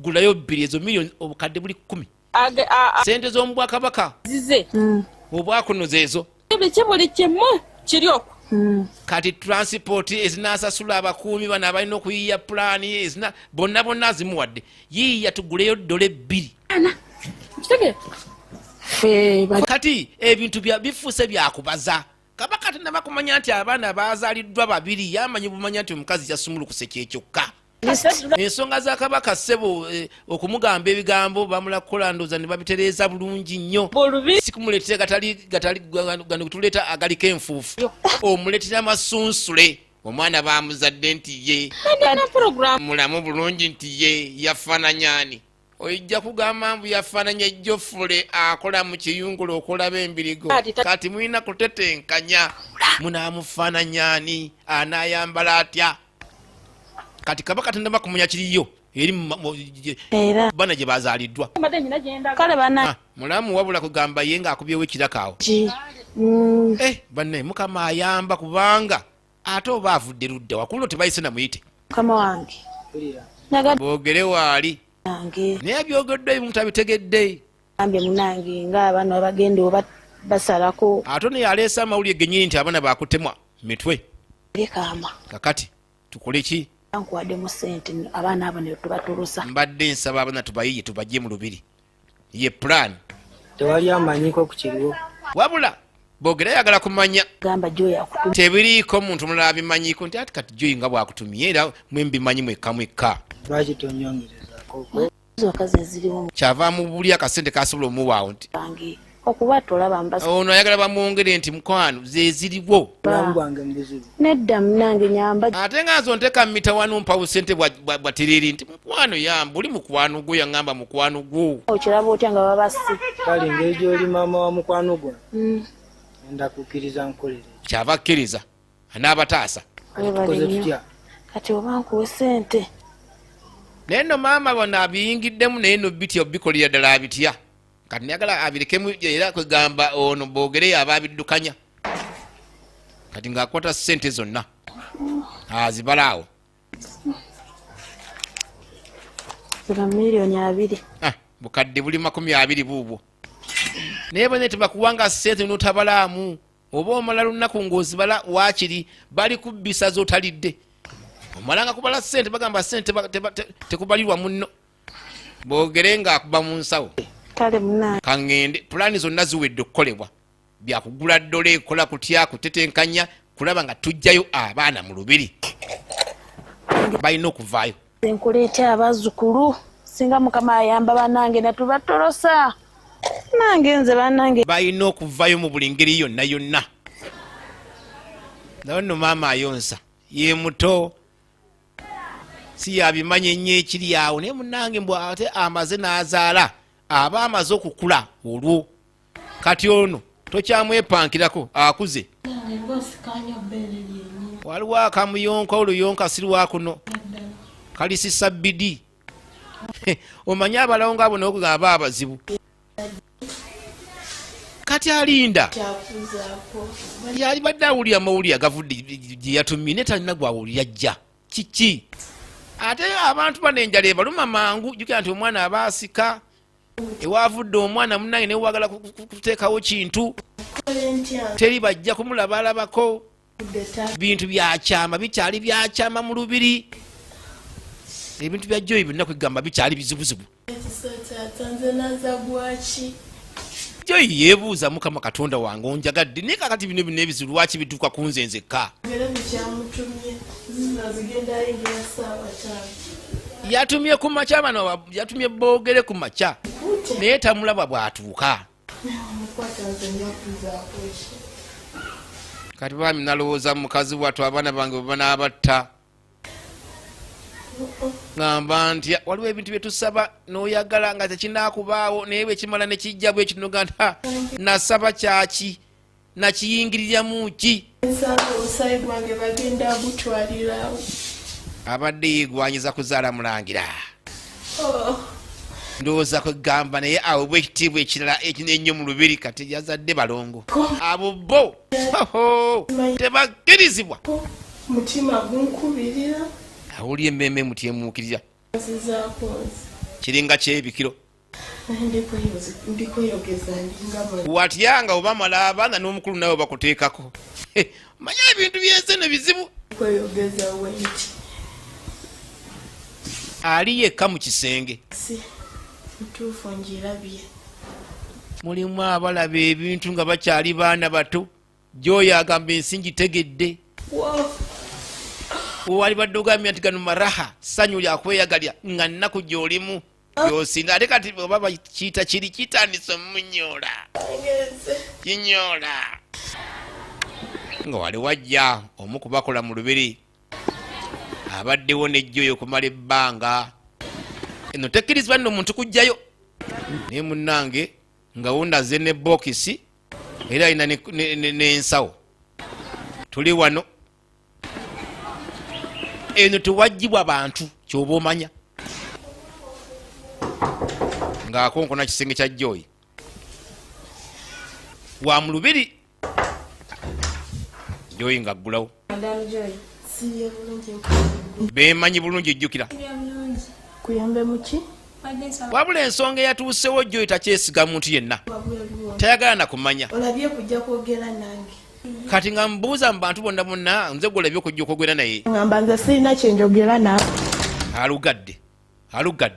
gulayo 2 ezo miliyoni obukadde buli 10 ssente z'omubwakabaka zize obwakunoza ezo biki buli kimu kiri okwo kati transport ezinasasula abakuumi bano abalina okuyiiya pulaani bonna azimuwadde yiiya tuguleyo $2 kati ebintu bifuuse byakubaza kabaka tenaba kumanya nti abaana bazaaliddwa 2 yamanyi bumanya nti omukazi yasumulukuse kyekyokka ensonga za kabaka ssebo okumugamba ebigambo bamula kukola ndooza ne babitereeza bulungi nnyo sikumuleetera gano getuleeta agaliko enfuufu omuleetera masunsule omwana bamuzadde nti ye mulamu bulungi nti ye yafaananyani ojja kugamba mbu yafaananya ejjofule akola mu kiyungula okulaba embirigo kati mulina kutetenkanya munaamufaananya ani anaayambala atya kati kaba katonda bakumunya kiriyo eri bana gye bazaaliddwa mulamu wabula kugamba ye ng'akubyewo ekiraka awo banne mukama ayamba kubanga ate oba avudde ludda wakulo tebayise namuyite boogere waali naye byogeddwa ebimu tabitegedde munange ng'abaana babagenda oba basalako ate naye aleese amawulire gennyini nti abaana bakutemwa mitwe kakati tukole ki nkuwaddemu ssente abaana abo ne tubatulusa mbadde nsaba abaana tubayiye tubajje mu lubiri ye plan tewali amanyiko ku kiriwo wabula boogera yagala kumanya gamba joyakutumye tebiriiko muntu mulala abimanyiko nti ati kati joyi nga bwakutumye era mwe mbimanyi mwekka lwaki tonyongerezako zokka ze zirimu kyava mu buli akasente kasobola omuwaawo nti okuba tolaba mbasa ono ayagala bamwongere nti mukwano ze ziriwo bulamu bwange mubuzibu nedda munange nyamba ate nga nzo nteka mita wano mpawo sente bwatereri nti mukwano yamba oli mukwano gwo yaŋŋamba mukwano gwo okiraba otya nga babasi kale engeri gy'oli maama wa mukwano gwo enda kukkiriza nkolere kyava akkiriza anaabataasa tukoze tutya kati oba nkuwe sente naye nno maama bona abiyingiddemu naye no bitya obikolera ddala abitya kati nayagala abirekemu era kwegamba ono boogere aba abiddukanya kati ng'akwata ssente zonna azibalaawo ziba miliyoni 2 bukadde buli 20 buubwo naye bane tebakuwanga ssente notabalaamu oba omala lunaku ng'ozibala waakiri bali kubbisa z'otalidde omalanga kubala ssente bagamba ssente tekubalirwa munno boogere ng'akuba mu nsawo kale munange kaŋŋende pulaani zonna ziwedde okukolebwa byakugula ddole ekola kutya kutetenkanya kulaba nga tujjayo abaana mu lubiri balina okuvaayo nkuleeta abazzukulu singa mukama ayamba bannange natubatolosa nange nze bannange balina okuvaayo mu buli ngeri yonna yonna naye nno maama ayonsa ye muto si yabimanya ennyo ekiri awo naye munnange mbw ate amaze n'azaala aba amaze okukula olwo kati ono tokyamwepankirako akuze waliwo akamuyonka oluyonka sirwa kuno kalisisa bidi omanye abalawo ngaabo nokugamba abazibu kati alinda yali badde awulira amawulire agavudde gye yatumye ne talina gwawulira ajja kiki ate abantu bano enjala ebaluma mangu jukira nti omwana aba asika ewavudde omwana munange naye wagala kuteekawo kintu teri bajja kumulabalabako bintu byakyama bikyali byakyama mu lubiri ebintu bya joyi byonna kwegamba bikyali bizibuzibu joyi yeebuuza mukama katonda wange onjagadde naye kakati bino bino ebizibu lwaki bituuka ku nze nzekka yatumye ku makya bano yatumye boogere ku makya naye tamulaba bw'atuuka kati bami nalowooza mukazi wattu abaana bange bwe banaabatta ngamba nti waliwo ebintu bye tusaba n'oyagala nga tekinaakubaawo naye bwe kimala ne kijja bwe kinoga nti nasaba kyaki nakiyingiriramu ki abadde yeegwanyiza kuzaala mulangira ndowooza kwegamba naye awo bwekitiibwa ekirala ennyo mu lubiri kati yazadde balongo abo bo tebakkirizibwa mutima gunkubirira awuli emmeme mutyemuukirira kiringa kyebikiro watyanga oba mala abaana n'omukulu nawe bakuteekako manya ebintu byense ne bizibu ali yekka mu kisenge mulimu abalaba ebintu nga bakyali baana bato gyoyo agamba ensi gitegedde wali badde ogambye nti gano maraha ssanyu lyakweyagalya nga nnaku gy'olimu yosinga ate kati oba bakiyita kiri kitandisa omunyoola kinyoola nga wali wajja omu kubakola mu lubiri abaddewo nejjoyo okumala ebbanga eno tekkirizibwa nno omuntu kujjayo naye munnange nga wundaze ne bokisi era alina n'ensawo tuli wano eno tewagibwa bantu kyoba omanya ng'akonkona kisenge kya Joy wa Mulubiri Joy ng'aggulawo beemanyi bulungi ejjukira kuyambe muki wabula ensonga eyatuusewo Joy takyesiga muntu yenna tayagala na kumanya olabye kujja kwogera nange kati nga mbuuza mu bantu bonna bonna nze gwe olabye okujja okwogera naye ngamba nze sirina kyenjogera nawe alugadde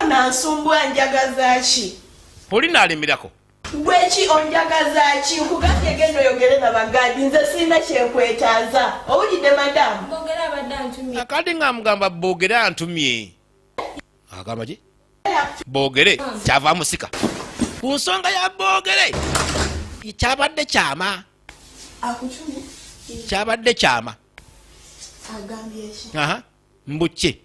nansumbwa njagaza ki oli naalemerako gweki onjagaza ki nkugambye genda oyogere na bagadi nze sirina kyenkwetaaza owulidde madamu akati nga mugamba boogere antumye agamba ki boogere kyava amusika ku nsonga ya boogere kyabadde kyama kyabadde kyama mbuke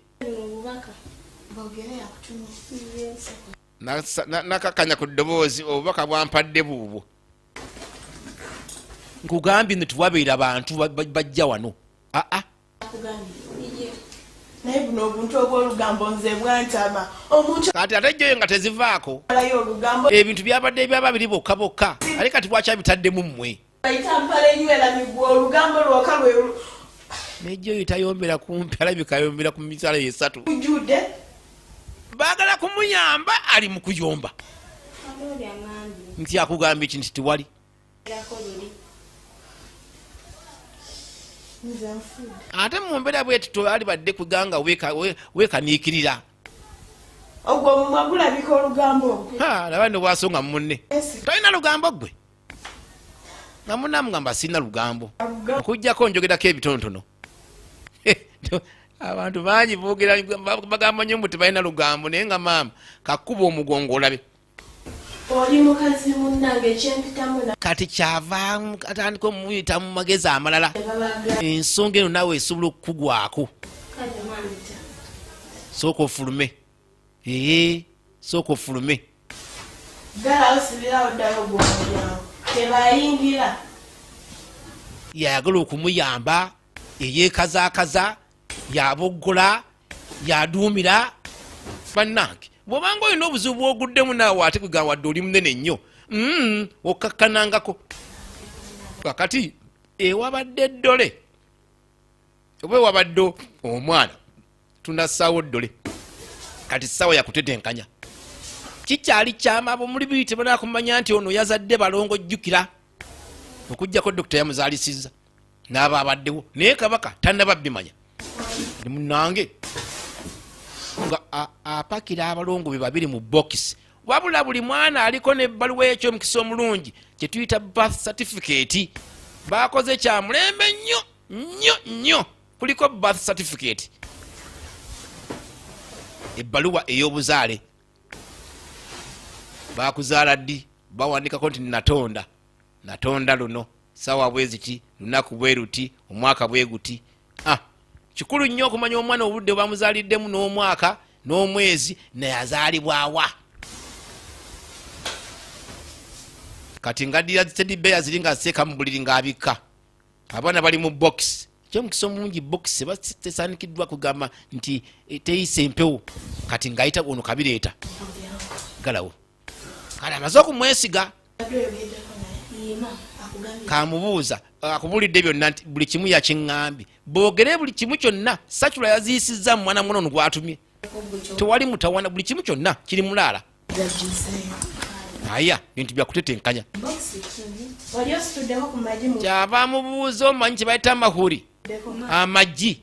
nakakanya ku ddoboozi obubaka bwampadde buubwo nkugambye nti tuwabeera bantu bajja wano naye buno obuntu obw'olugambo nze bwantama omuntu kati ate Joy nga tezivaako alayo olugambo ebintu byabadde ebyaba biri bokka bokka ale kati bwakyabitaddemu mmwe bayita mpala enywera migwa olugambo lwoka lwe ne Joy tayombera kumpi alabika ayombera ku misala esatu ujudde baagala kumuyamba ali mu kuyomba nti akugamba eki nti tiwali ate mu mbeera bwetito ali badde kuganga weekaniikirira ogwo omumwa gulabika olugambo laba ne bwasonga munne tolina lugambo gwe nga munamugamba sirina lugambo okujjako njogerako ebitonotono abantu bangi boogera bagamba nnyo mbu tebalina lugambo naye nga maama kakuba omugongo olabe oli mukazi munnange ekyempitamu kati kyavaamu atandika omuyita mu magezi amalala ensonga eno naawe esobola okukugwako sooka ofulume sooka ofulume galawo sibirawo ddala ogwomulyango tebayingira yayagala okumuyamba eyeekazaakaza yaboggola yaduumira bannange bw'obanga olina obuzibu bwoguddemu naawe ate kugamba wadde oli munene nnyo okkakkanangako kakati ewabadde eddole oba ewabadde omwana tunassaawo ddole kati ssaawa yakutetenkanya kikyali kyama ab'Omulubiri tebanakumanya nti ono yazadde balongo jjukira okuggyako dokita yamuzaalisizza n'aba abaddewo naye kabaka tannaba bimanya ndi munnange nga apakira abalongo be babiri mu bokisi wabula buli mwana aliko n'ebbaluwa y'ekyomukisa omulungi kye tuyita birth certificate baakoze kya mulembe nnyo kuliko birth certificate ebbaluwa ey'obuzaale baakuzaala ddi bawandikako nti natonda luno sawa bweziti lunaku bwe ruti omwaka bwe guti kikulu nnyo okumanya omwana obudde bamuzaaliddemu n'omwaka n'omwezi nayazaalibwawa kati ngaddira zitedibeya ziri nga seeka mu buliri ng'abikka abaana bali mu bokisi ekyomukisa omulungi bokisi tesaanikiddwa kugamba nti teyisa empewo kati ng'ayita ono kabireeta galawo kale amaze okumwesiga kamubuuza akubulidde byonna nti buli kimu yakiŋŋambye boogere buli kimu kyonna Sakula yaziisizza mu mwana muno ono gwatumye tewali mutawana buli kimu kyonna kiri mulaala aya bintu byakutetenkanya kyava amubuuza omanyi kye bayita amahuri amagi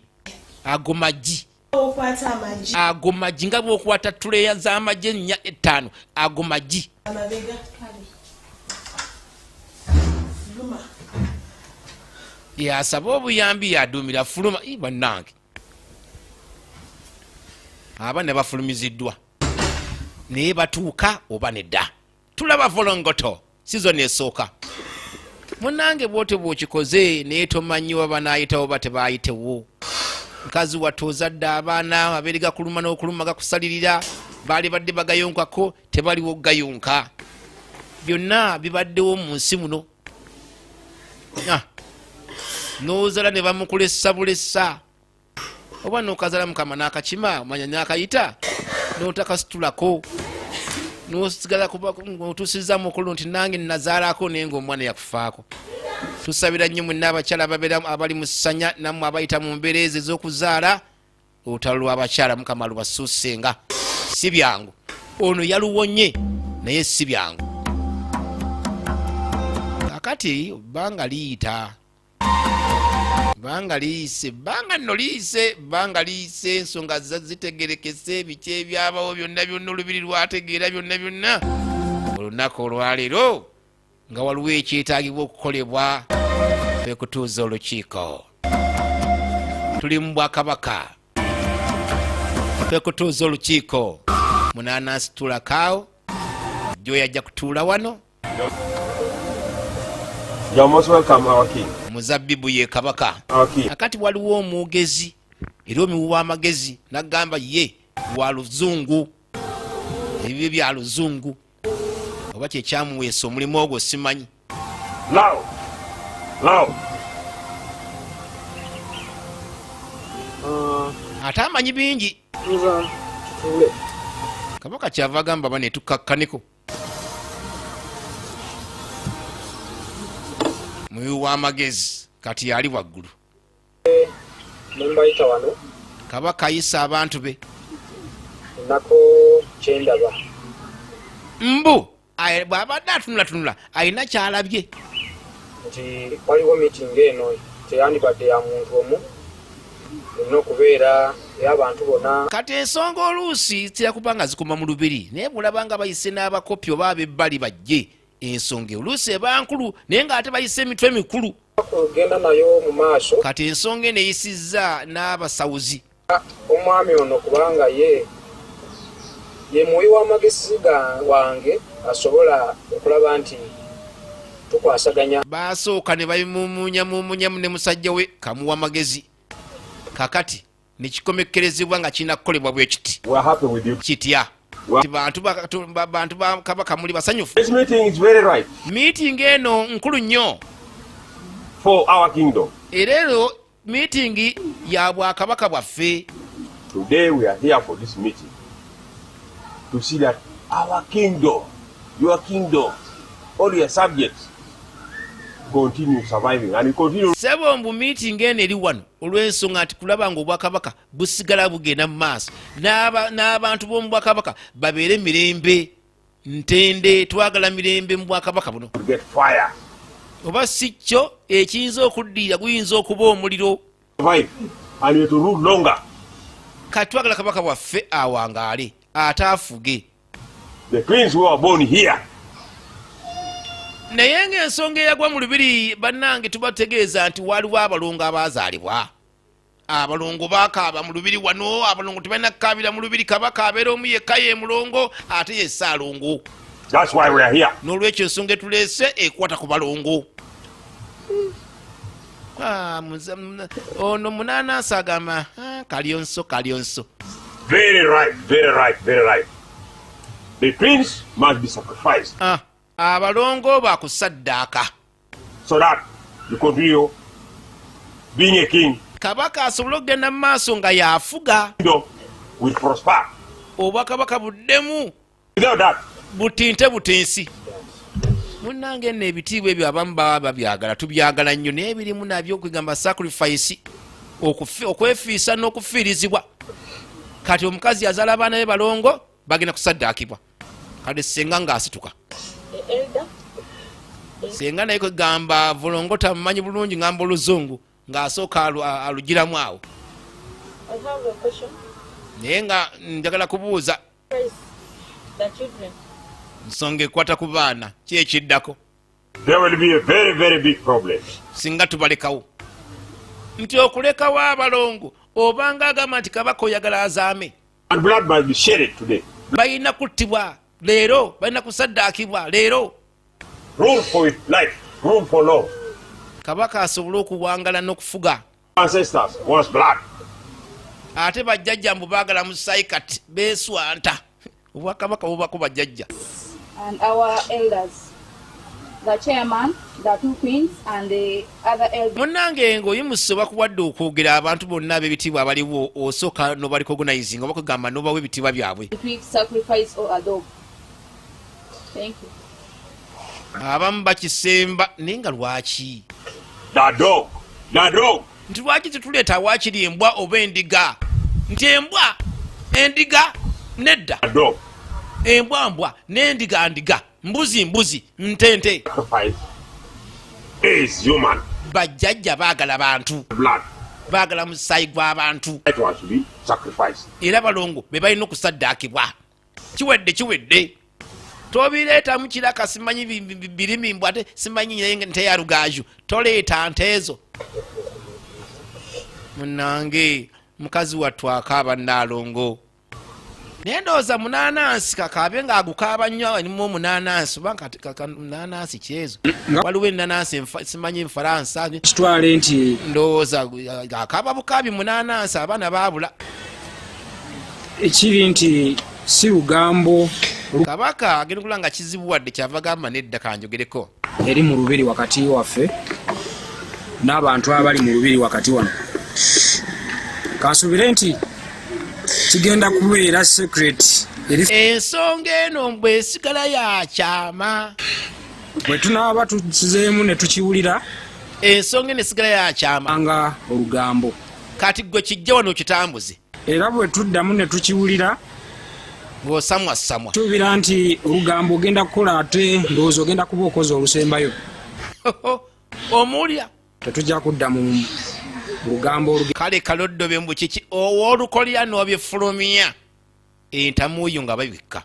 ago magi nga bwokwata tuleya z'amagi 4 5 ago magi yasaba obuyambi yaduumira fuluma bannange aba ne bafulumiziddwa naye batuuka oba nedda tulaba volongoto sizoni esooka munnange bwotyo bwokikoze naye tomanyi waba naayitawo ba tebaayitewo nkazi wattu ozadde abaana abeeri gakuluma n'okuluma gakusalirira baali badde bagayonkako tebaliwo gayonka byonna bibaddewo mu nsi muno n'ozala ne bamukulessa bulessa oba n'okazala mukama n'akakima omanya n'akayita n'otakasitulako n'osigala otuusiza mukulu nti nange nazaalako naye ng'omwana yakufaako. Tusabira nnyo mwenna abakyala abali mu ssanya nammwe abayita mu mbeera ezo ez'okuzaala olutalo lw'abakyala mukama lubasuusenga. Si byangu ono yaluwonye naye si byangu. Kakati bbanga liyita bbanga liise bbanga nno liise bbanga liise ensonga zitegerekese biki ebyabawo byonna byonna olubiri lwategeera byonna byonna olunaku olwaleero nga waliwo ekyetaagibwa okukolebwa kwekutuuza olukiiko. Tuli mu bwakabaka kwekutuuza olukiiko. Munanansi tulakaawo jo yajja kutuula wano. Muzabbibu ye kabaka. Akati waliwo omwogezi era omuwi w'amagezi n'agamba ye wa luzungu ebyo bya luzungu oba kyekyamuweesa omulimu ogwo simanyi. Ate amanyi bingi. Kabaka kyava agamba bane tukakkaneko. Muwi w'amagezi kati yali waggulu. Mumbayita wano. Kabaka ayisa abantu be. Nako kyendaba. Mbu bw'abadde atunulatunula alina kyalabye. Nti waliwo meeting eno teyandibadde ya muntu omu. Olina okubeera ey'abantu bonna. Kati ensonga oluusi zirakuba nga zikoma mu lubiri naye bulaba nga bayise n'abakopi oba ab'ebbali bajje. Ensonga oluusi eba nkulu naye ng'ate bayise emitwe mikulu. Okugenda nayo mu maaso. Kati ensonga eno eyisizza n'abasawuzi. Omwami ono kubanga ye muwi w'amagezi wange asobola okulaba nti tukwasaganya. Baasooka ne babimumuunyamu ne musajja we kamuwa magezi. Kakati ne kikomekkerezebwa nga kirina kukolebwa bwe kiti. Kitya. Bantu ba kabaka muli basanyufu. This meeting is very right. Meeting eno nkulu nnyo. For our kingdom. Erero meeting ya bwakabaka bwaffe. Today we are here for this meeting to see that our kingdom, your kingdom, all your subjects continue surviving and continue. Sebo mbu meeting eno eri wano olw'ensonga nti kulaba ng'obwakabaka busigala bugenda mu maaso n'abantu b'omu bwakabaka babeere mirembe ntende twagala mirembe mu bwakabaka buno. Oba si kyo ekiyinza okuddiira guyinza okuba omuliro. Kati twagala kabaka bwaffe awangaale ate afuge. The twins who are born here. Naye ng'ensonga eyagwa mu lubiri bannange tubategeeza nti waliwo abalongo abaazaalibwa. Abalongo baakaaba mu lubiri wano, abalongo tebalina kukaabira mu lubiri, kabaka abeera omu yekka ye mulongo ate ye ssaalongo. That's why we are here. N'olwekyo ensonga etuleese ekwata ku balongo. Ono munanansi agamba kalyonso. Very right. The twins must be sacrificed. Abalongo bakusaddaaka. So that you continue being a king. Kabaka asobola okugenda mu maaso nga y'afuga. Will prosper. Obwakabaka buddemu. Without that. Butinte butensi. Munnange nno ebitiibwa ebyo abamu baba babyagala tubyagala nnyo naye birimu nabyo okugamba sacrifice okwefiisa n'okufiirizibwa. Kati omukazi azaala abaana be balongo bagenda kusaddaakibwa. Kati senga ng'asituka. Senga naye kwegamba volongoto amumanyi bulungi ngamba oluzungu ng'asooka alugiramu awo. Naye nga njagala kubuuza. Nsonga ekwata ku baana ki ekiddako. There will be a very big problem. Singa tubalekawo. Nti okulekawo abalongo obanga agamba nti kabaka oyagala azaame. And blood must be shed today. Balina kuttibwa leero, balina kusaddaakibwa leero. Rule for life, rule for law. Kabaka asobole okuwangala n'okufuga. Ancestors wants blood. Ate bajjajja mbu baagala musaayi kati beeswanta. obwakabaka bubako bajjajja. And our elders, the chairman, the two queens, and the other elders. Munnange ng'oyimusa bakuwadde okwogera abantu bonna ab'ebitiibwa abaliwo osooka n'obarecognize nga bakugamba n'obawa ebitiibwa byabwe. Quick sacrifice or adobe. Thank you. Abamu bakisemba naye nga lwaki? Dado. Nti lwaki tetuleeta waakiri embwa oba endiga? Nti embwa endiga nedda. Dado. Embwa n'endiga mbuzi ntente. Is human. Bajjajja baagala bantu. Blood. Baagala musaayi gw'abantu. It was to be sacrificed. Era balongo be balina okusaddaakibwa. Kiwedde. Tobireetamu kiraka simanyi birimimbwa ate simanyi nte ya rugaju. Toleeta nte ezo. Munnange mukazi wattu akaaba Nnaalongo. Naye ndowooza munaanansi kakaabe ng'agukaaba nnyo nimu omunaanansi oba munaanansi kyezo. Waliwo ennaanansi simanyi Enfalansa. Kitwale nti ndowooza akaaba bukaabi munaanansi abaana baabula. Ekiri nti si lugambo. Kabaka agenda kulanga kizibu wadde kyava gamba nedda kanjogereko. Eri mu lubiri wakati waffe n'abantu abali mu lubiri wakati wano. Kansubire nti kigenda kubeera secret. Ensonga eno bwe sigala ya kyama. Bwe tunaaba tuzeemu ne tukiwulira. Ensonga eno esigala ya kyama. Nga olugambo. Kati gwe kijja wano kitambuze. Era bwe tuddamu ne tukiwulira. Ng'osamwa. Tubira nti olugambo ogenda kukola ate ndowooza ogenda kuba okoze olusembayo. Omulya. Tetujja kudda mu lugambo kale kaloddobe mbu kiki owoolukolya n'obyefulumya entamuuyo nga babikka.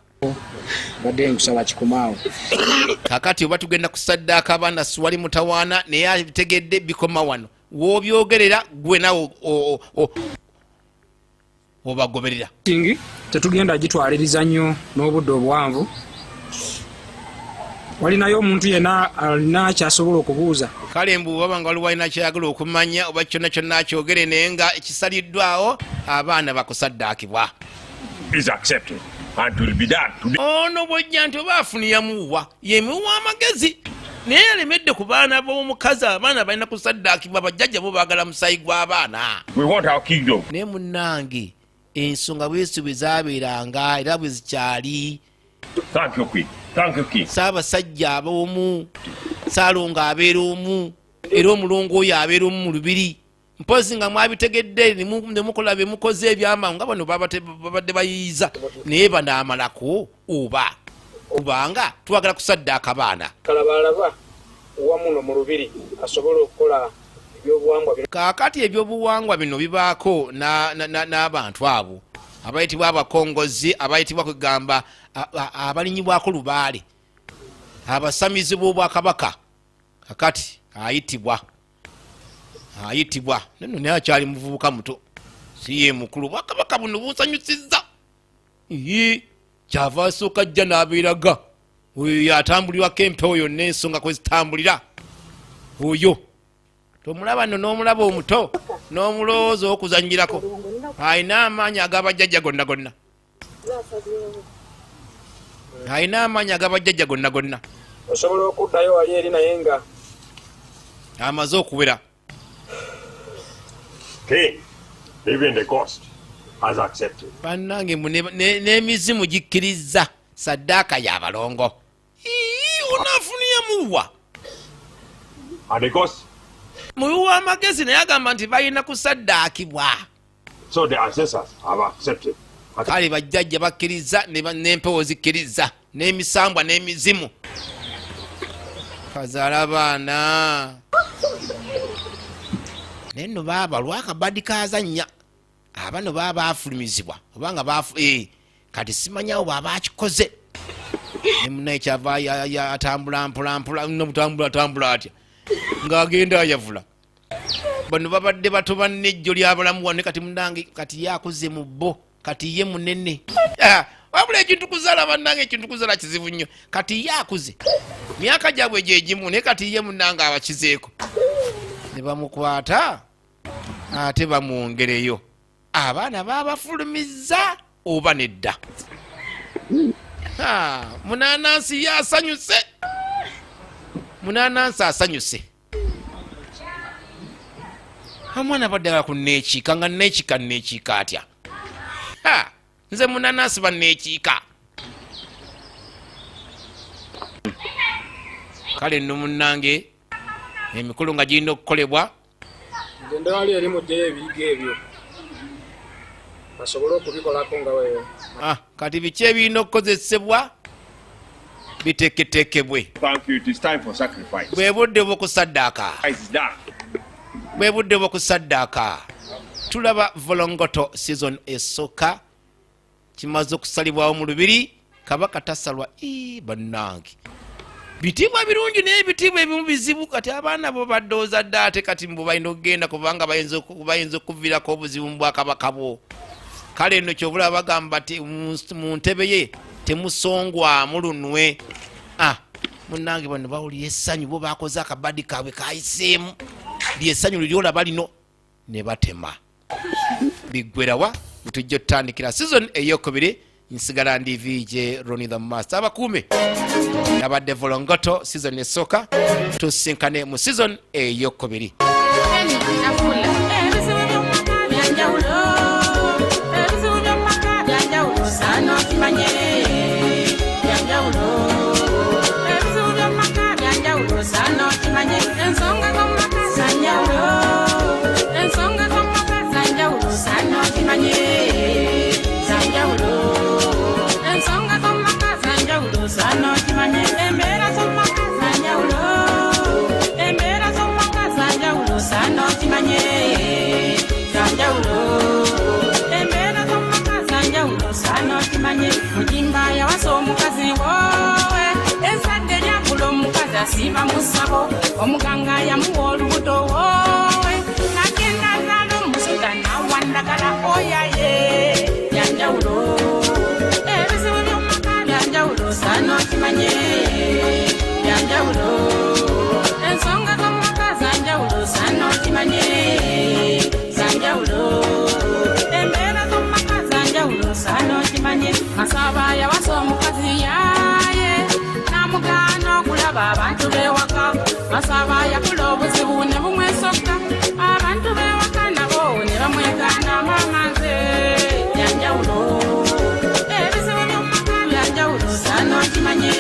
Badde nkusaba kikomaawo. Kakati oba tugenda kusaddaaka abaana siwali mutawaana naye abitegedde bikoma wano. W'obyogerera gwe nawe obagoberera. Tetugenda gitwaliriza nnyo n'obudde obuwanvu. Walinayo omuntu yenna alina kyasobola okubuuza. Kale mbu baba nga waliwo alina kyayagala okumanya oba kyonna akyogere naye nga ekisaliddwawo abaana bakusaddaakibwa. Ono bw'ojja nti oba afuniyamuwa yemiwa amagezi naye yalemedde ku baana b'omukazi abaana balina kusaddaakibwa bajjajja bo baagala musaayi gw'abaana. Naye munnange ensonga bwesi bwe zaabeeranga era bwe zikyali. Saabasajja ab'omu Saalongo abeera omu era omulongo oyo abeera omu mu lubiri. Mpozi nga mwabitegedde ne mukola bye mukoze ebyamangu nga bano babadde bayiiza naye banaamalako oba kubanga twagala kusaddaaka baana. Kalabalaba wamu no mu lubiri asobola okukola ebyobuwangwa bino. Kaakati ebyobuwangwa bino bibaako n'abantu abo abayitibwa abakongozi abayitibwa kugamba abalinyibwako lubaale abasamizi b'obwakabaka. Kakati ayitibwa neno naye akyali muvubuka muto si ye mukulu. Bwakabaka buno busanyusizza kyava asooka ajja n'abeeraga oyo yatambulirwako empewo yonna ensonga kwe zitambulira. Oyo tomulaba nno n'omulaba omuto n'omulowooza okuzanyirako alina amaanyi ag'abajjajja gonna. Alina amaanyi ag'abajjajja gonna. Osobola okuddayo wali eri naye nga amaze okuwera. Even the cost has accepted. Bannange n'emizimu gikkiriza saddaaka y'abalongo. Onaafuniyamuwa And the cost. Muyiwa amagezi naye agamba nti balina kusaddaakibwa. So the ancestors have accepted. Kale bajjajja bakkiriza n'empewo zikkiriza n'emisambwa n'emizimu. Kazaala baana naye nno baaba lwakabadi kazannya abano baba baafulumizibwa obanga kati simanyawo bwaba akikoze ne munaye kyava atambula mpolampola atambula atya ng'agenda ayavula. Bano babadde bato bannejjo ly'abalamu wano kati munange kati ye akuze mu bo kati ye munene. Wabula ekintu kuzaala bannange ekintu kuzaala kizibu nnyo kati ye akuze myaka gyabwe gyegimu naye kati ye munange abakizeeko ne bamukwata ate bamwongereyo. Abaana babafulumizza oba nedda. Munanansi yasanyuse. Munanansi asanyuse. Amwana badala kunekiika nga nekiika atya. Nze munanansi banekiika. Kale nno munnange emikolo nga girina okukolebwa. Ngende wali eri mu ddeyo ebiyiga ebyo basobole okubikolako nga wewe. Kati biki ebirina okukozesebwa biteeketeekebwe. Bwe budde bw'okusaddaaka. Bwe budde bw'okusaddaaka. Tulaba volongoto season esooka kimaze okusalibwawo mu Lubiri. Kabaka tasalwa bannange. Bitibwa birungi naye bitibwa ebimu bizibu kati abaana bo badooza dda ate kati mbu balina okugenda kubanga bayinza okuviirako obuzibu mu Bwakabaka bwo. Kale nno kyobula bagamba ti mu ntebe ye temusongwamu lunwe. Munnange bano bawulira essanyu bo bakoze akabadi kaabwe kayiseemu lyessanyu liryolaba lino ne batema. Biggwerawa tujja otutandikira season eyokubiri. Nsigala ndi VJ Ronnie the Master. Abakuume abadde volongoto season esooka tusinkane mu season eyokubiri. Mujimbaya waso omukazi wowe esadde lyakulo omukazi asiba musabo omuganga yamuwa olubuto wowe nagenda zala omusuda nawandagala oyaye yanjawulo ebizibu by'omumaka byanjawulo saana okimanye byanjawulo ensonga z'omumaka zanjawulo saana okimanye zanjawulo embeera z'omumaka zanjawulo saana okimanye Masaba ya waso omukazi yaye namugaana okulaba abantu bewaka. Masaba yakula obuzibu ne bumwesoka abantu bewaka nabo ne bamwegaana maama nze yanjawulo ebizibu by'omumaka byanjawulo saana okimanye